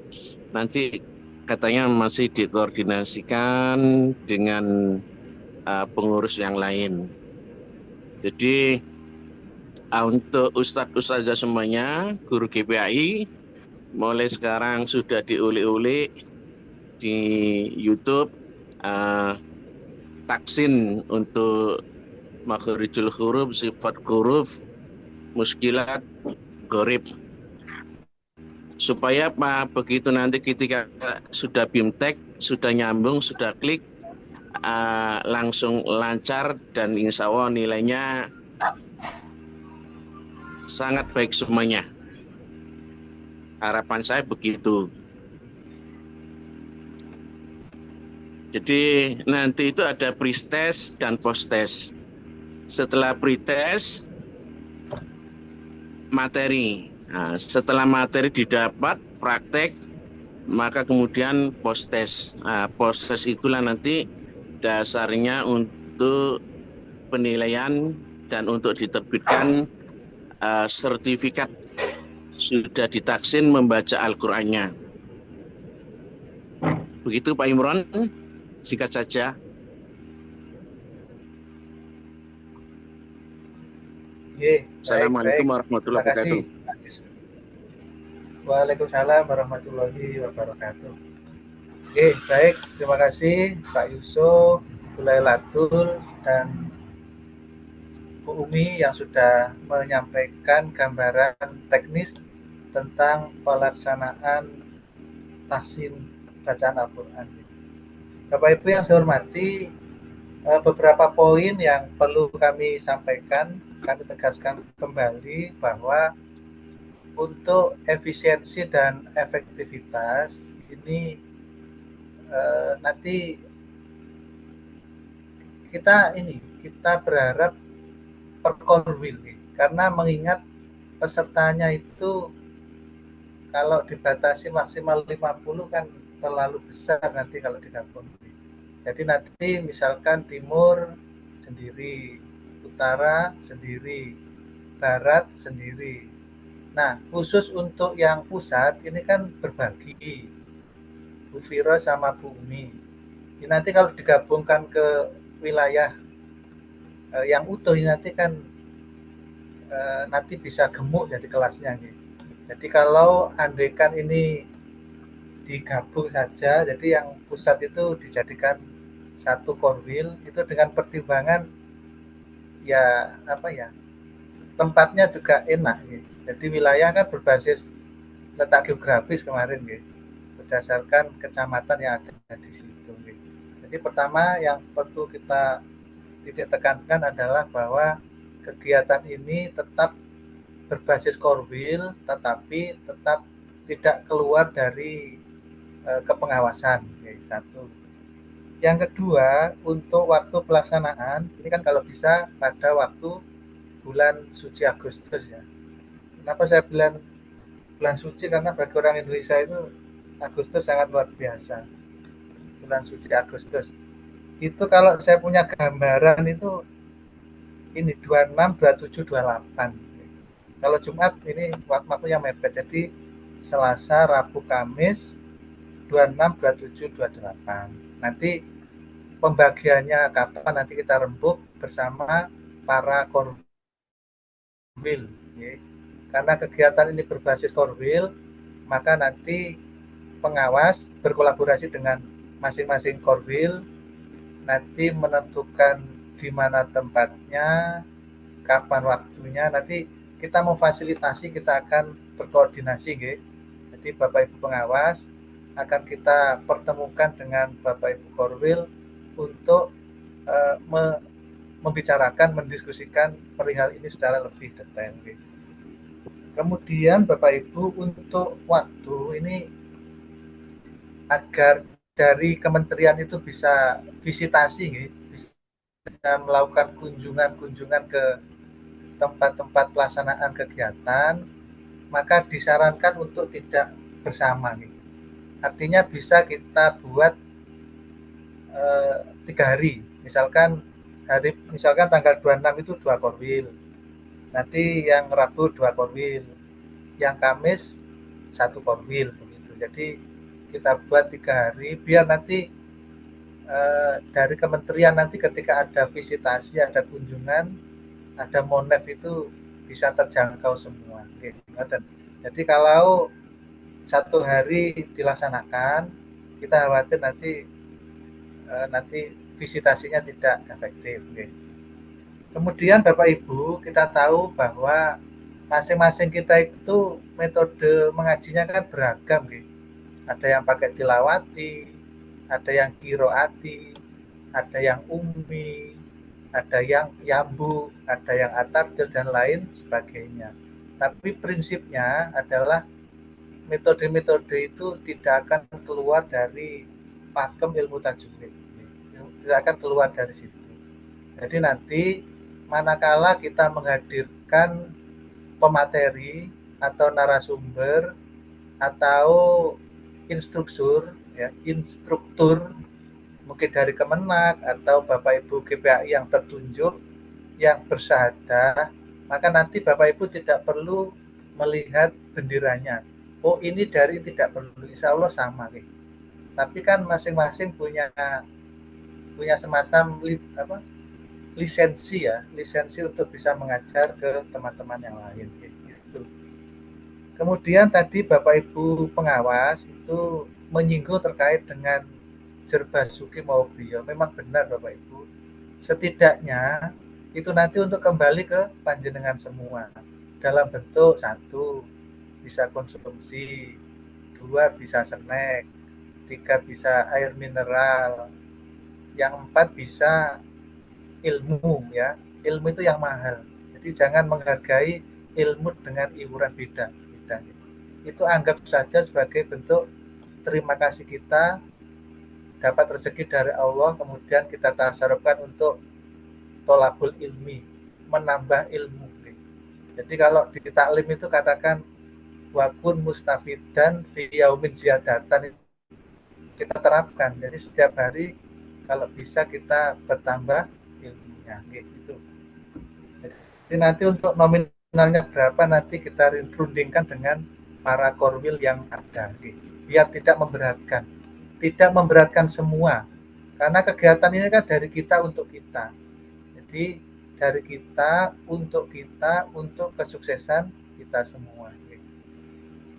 nanti katanya masih dikoordinasikan dengan pengurus yang lain. Jadi untuk ustadz-ustazah semuanya, guru GPAI, mulai sekarang sudah diulik-ulik di YouTube taksin untuk makharijul huruf, sifat huruf, muskilat, gorib. Supaya Pak, begitu nanti ketika sudah BIMTEK, sudah nyambung, sudah klik, langsung lancar dan insya Allah nilainya sangat baik semuanya. Harapan saya begitu. Jadi nanti itu ada pre-test dan post-test. Setelah pre-test, materi. Nah, setelah materi didapat, praktek, maka kemudian post-test. Nah, post-test itulah nanti dasarnya untuk penilaian dan untuk diterbitkan sertifikat sudah ditaksin membaca Al-Qur'annya. Begitu Pak Imron, singkat saja. Assalamualaikum warahmatullahi wabarakatuh. Waalaikumsalam warahmatullahi wabarakatuh. Oke, baik. Terima kasih Pak Yusuf, Bu Lailatul, dan Bu Umi yang sudah menyampaikan gambaran teknis tentang pelaksanaan tahsin bacaan Al-Quran. Bapak Ibu yang saya hormati, beberapa poin yang perlu kami sampaikan, kami tegaskan kembali bahwa untuk efisiensi dan efektivitas ini nanti kita berharap per korwil, karena mengingat pesertanya itu kalau dibatasi maksimal 50 kan terlalu besar nanti kalau digabung. Jadi nanti misalkan timur sendiri, utara sendiri, barat sendiri. Nah, khusus untuk yang pusat ini kan berbagi, Bu Viro sama Bu Umi. Ini nanti kalau digabungkan ke wilayah yang utuh ini nanti kan nanti bisa gemuk jadi kelasnya gitu. Jadi kalau andaikan ini digabung saja, jadi yang pusat itu dijadikan satu korwil itu dengan pertimbangan ya tempatnya juga enak gitu. Jadi wilayah kan berbasis letak geografis kemarin gitu, berdasarkan kecamatan yang ada di situ gitu. Jadi pertama yang perlu kita titik tekankan adalah bahwa kegiatan ini tetap berbasis korwil, tetapi tetap tidak keluar dari kepengawasan. Satu. Yang kedua, untuk waktu pelaksanaan, ini kan kalau bisa pada waktu bulan suci Agustus ya. Kenapa saya bilang bulan suci? Karena bagi orang Indonesia itu Agustus sangat luar biasa. Bulan suci Agustus. Itu kalau saya punya gambaran itu ini 26, 27, 28. Kalau Jumat ini waktunya mepet, jadi Selasa, Rabu, Kamis 26, 27, 28. Nanti pembagiannya kapan nanti kita rembuk bersama para korwil, ya. Karena kegiatan ini berbasis korwil, maka nanti pengawas berkolaborasi dengan masing-masing korwil, nanti menentukan di mana tempatnya, kapan waktunya, nanti kita memfasilitasi, kita akan berkoordinasi, ya. Jadi Bapak Ibu pengawas akan kita pertemukan dengan Bapak Ibu korwil untuk membicarakan, mendiskusikan perihal ini secara lebih detail. Kemudian Bapak Ibu untuk waktu ini agar dari kementerian itu bisa visitasi, bisa melakukan kunjungan-kunjungan ke tempat-tempat pelaksanaan kegiatan, maka disarankan untuk tidak bersama. Artinya bisa kita buat 3 hari, misalkan tanggal 26 itu 2 korwil, nanti yang Rabu 2 korwil, yang Kamis 1 korwil, begitu. Jadi kita buat 3 hari biar nanti dari kementerian nanti ketika ada visitasi, ada kunjungan, ada monef itu bisa terjangkau semua. Jadi kalau 1 hari dilaksanakan, kita khawatir nanti visitasinya tidak efektif. Kemudian Bapak Ibu, kita tahu bahwa masing-masing kita itu metode mengajinya kan beragam. Ada yang pakai tilawati, ada yang kiroati, ada yang ummi, ada yang yambu, ada yang atardil, dan lain sebagainya. Tapi prinsipnya adalah metode-metode itu tidak akan keluar dari pakem ilmu tajwid, tidak akan keluar dari situ. Jadi nanti manakala kita menghadirkan pemateri atau narasumber atau instruktur mungkin dari Kemenak atau Bapak Ibu GPAI yang tertunjuk yang bersyahadah, maka nanti Bapak Ibu tidak perlu melihat benderanya. Oh, ini dari tidak perlu, insya Allah sama. Tapi kan masing-masing punya semacam lisensi untuk bisa mengajar ke teman-teman yang lain. Gitu. Kemudian tadi Bapak Ibu pengawas itu menyinggung terkait dengan Jerbasuki Maubio. Memang benar Bapak Ibu. Setidaknya itu nanti untuk kembali ke panjenengan semua dalam bentuk 1 bisa konsumsi, 2 bisa snack, 3 bisa air mineral, yang 4 bisa ilmu, ya. Ilmu itu yang mahal. Jadi jangan menghargai ilmu dengan iuran beda. Itu anggap saja sebagai bentuk terima kasih kita dapat rezeki dari Allah, kemudian kita tasarrufkan untuk tolabul ilmi, menambah ilmu. Jadi kalau di taklim itu katakan wakun mustafidan fi yaumin ziyadatan, kita terapkan. Jadi setiap hari kalau bisa kita bertambah ilmunya, gitu. Jadi nanti untuk nominalnya berapa nanti kita rundingkan dengan para korwil yang ada, biar tidak memberatkan semua. Karena kegiatan ini kan dari kita untuk kita. Jadi dari kita, untuk kesuksesan kita semua.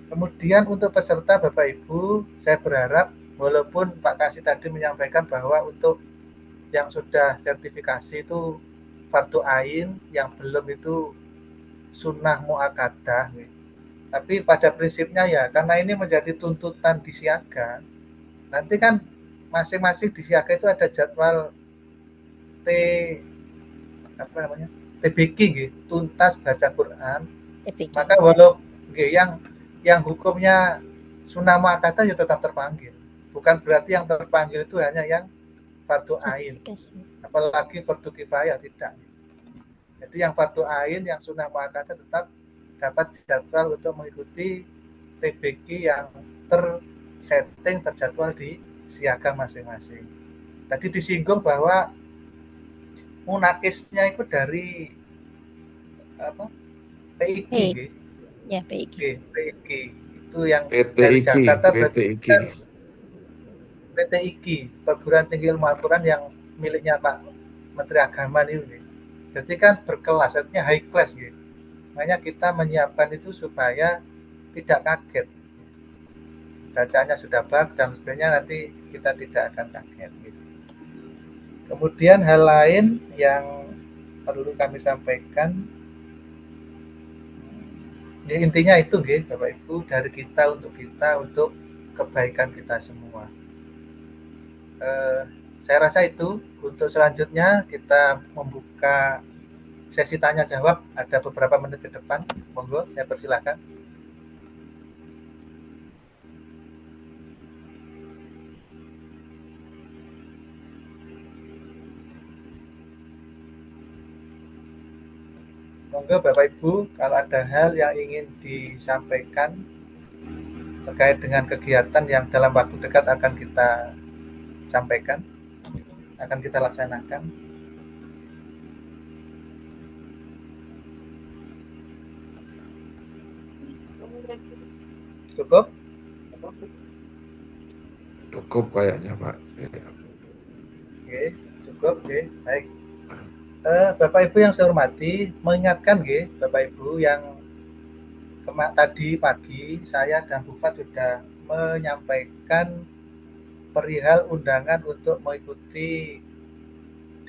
Kemudian untuk peserta Bapak Ibu, saya berharap walaupun Pak Kasih tadi menyampaikan bahwa untuk yang sudah sertifikasi itu fardu ain, yang belum itu sunnah mu'akadah. Tapi pada prinsipnya ya, karena ini menjadi tuntutan di siaga, nanti kan masing-masing di siaga itu ada jadwal TBQ, tuntas baca Quran. Maka walaupun yang hukumnya sunnah mu'akkadah ya tetap terpanggil. Bukan berarti yang terpanggil itu hanya yang fardu ain, apalagi fardu kifayah, tidak. Jadi yang fardu ain, yang sunnah mu'akkadah tetap dapat jadwal untuk mengikuti TBQ yang tersetting, terjadwal di siaga masing-masing. Tadi disinggung bahwa munakisnya itu dari PIG, P. nggih. Ya, PIG. Oke, PIG itu yang PT dari IKI, Jakarta PT berarti IKI. kan PT IKI, Perguruan Tinggi Ilmu Al-Quran yang miliknya Pak Menteri Agama nih. Nggih. Jadi kan berkelas, artinya high class gitu. Makanya kita menyiapkan itu supaya tidak kaget. Bacaannya sudah bagus dan sebenarnya nanti kita tidak akan kaget. Gitu. Kemudian hal lain yang perlu kami sampaikan, ya intinya itu gitu, Bapak Ibu, dari kita untuk kebaikan kita semua. Saya rasa itu. Untuk selanjutnya kita membuka sesi tanya jawab, ada beberapa menit ke depan. Monggo, saya persilahkan. Monggo Bapak Ibu, kalau ada hal yang ingin disampaikan terkait dengan kegiatan yang dalam waktu dekat akan kita sampaikan, akan kita laksanakan. Cukup? Cukup kayaknya Pak. Oke, cukup, oke, baik. Bapak Ibu yang saya hormati, mengingatkan Bapak Ibu yang tadi pagi saya dan Bufat sudah menyampaikan perihal undangan untuk mengikuti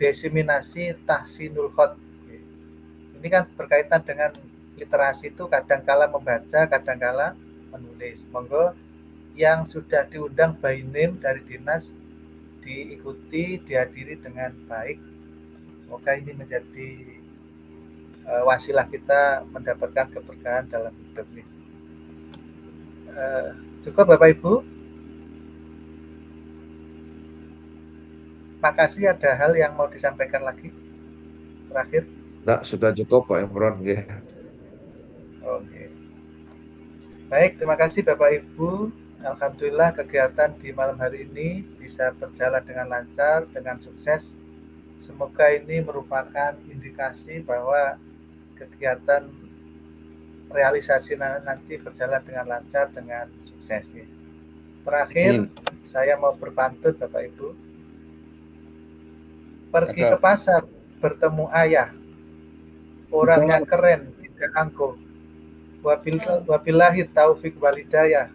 diseminasi Tahsinul Khot. Ini kan berkaitan dengan literasi itu kadangkala membaca, kadangkala menulis. Monggo yang sudah diundang by name dari dinas diikuti, dihadiri dengan baik. Semoga ini menjadi wasilah kita mendapatkan keberkahan dalam hidup ini. Cukup Bapak Ibu. Makasih, ada hal yang mau disampaikan lagi terakhir? Nah, sudah cukup Pak Imron. Oke. Baik, terima kasih Bapak Ibu. Alhamdulillah kegiatan di malam hari ini bisa berjalan dengan lancar, dengan sukses. Semoga ini merupakan indikasi bahwa kegiatan realisasi nanti berjalan dengan lancar, dengan sukses. Terakhir, saya mau berpantun Bapak Ibu. Pergi ke pasar, bertemu ayah. Orangnya keren, tidak angkuh. Wabillahi taufik walhidayah.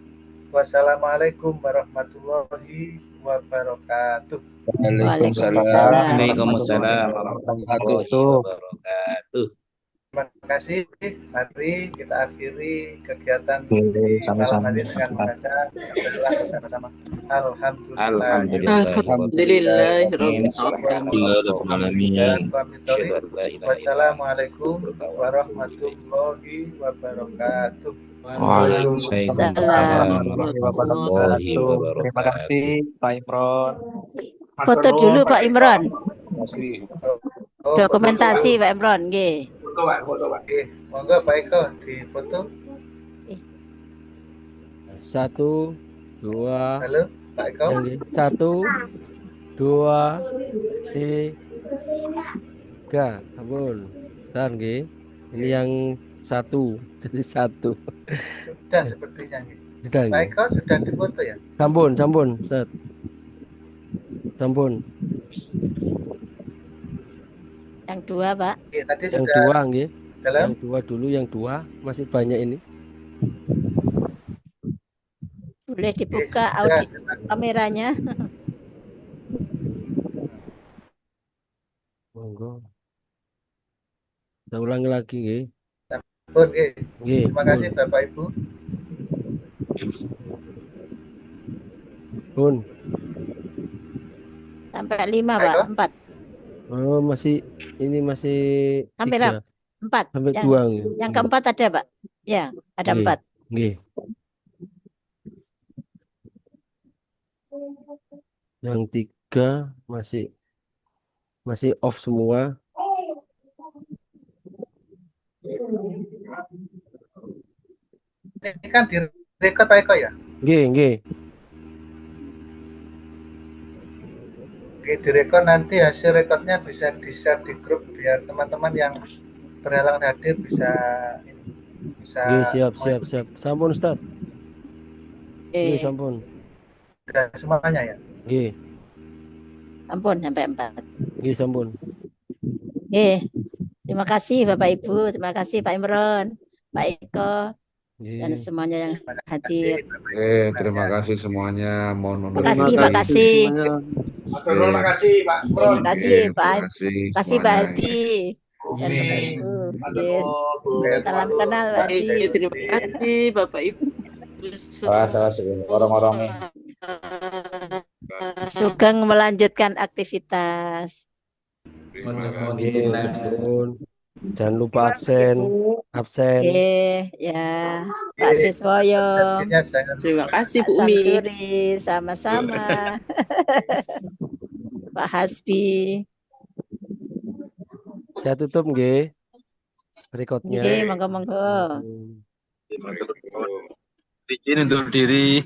Wassalamualaikum warahmatullahi wabarakatuh. Waalaikumsalam warahmatullahi wabarakatuh. Terima kasih. Mari kita akhiri kegiatan di malam hari dengan membaca bersama-sama. Wassalamualaikum warahmatullahi wabarakatuh. Waalaikumsalam warahmatullahi wabarakatuh. Terima kasih Pak Imron. Foto dulu Pak Imron. Dokumentasi Pak Imron, nggih. Foto Pak. Monggo Pak Eko di foto. 1, 2. Halo Pak Eko. 1, 2, 3. Ampun. Bentar nggih. Ini yang 1. Jadi 1. Sudah sepertinya nggih. Sudah Pak Eko sudah difoto ya? Sampun, Ustaz. Sampun. Yang 2, Pak. Tadi yang sudah 2 nggih. Dalam? Yang 2 dulu, yang 2 masih banyak ini. Boleh dibuka audio kameranya. Monggo. Kita ulangi lagi nggih. Oke. Nggih. Terima kasih Bapak Ibu. Pun. Sampai 5, Pak. 4. Oh, masih ini masih Sampai 3. 4. Sampai yang, 2 nggih. Yang keempat ada, Pak. Ya, ada 4. Nggih. Yang 3 masih off semua. Ini kan direkod Pak Eko ya? Nggih. Oke, direkod, nanti hasil rekodnya bisa di-share di grup biar teman-teman yang berhalangan hadir bisa bisa Nggih, siap. Sampun Ustaz. Nggih, sampun. semuanya ya. Nggih. Ampun sampai 4. Nggih, sampun. Terima kasih Bapak Ibu, terima kasih Pak Imron, Pak Eko, dan Nggih. semuanya yang hadir. Terima kasih semuanya. Mohon undur Makasih, diri. makasih. Terima kasih Pak Imron. Terima kasih Pak. Terima Kasih Pak semuanya. Hadi dan Bapak Ibu. Salam kenal Pak Hadi. Terima kasih Bapak Ibu. Orang-orang Sugeng melanjutkan aktivitas. Mohon izin Betul. Jangan lupa absen. Ya Pak Siswoyo. Terima kasih Bu Pak Umi. Samsuri, sama-sama. Pak Hasbi. Saya tutup nggih. Berikutnya. Nggih, monggo-monggo. Izin undur diri.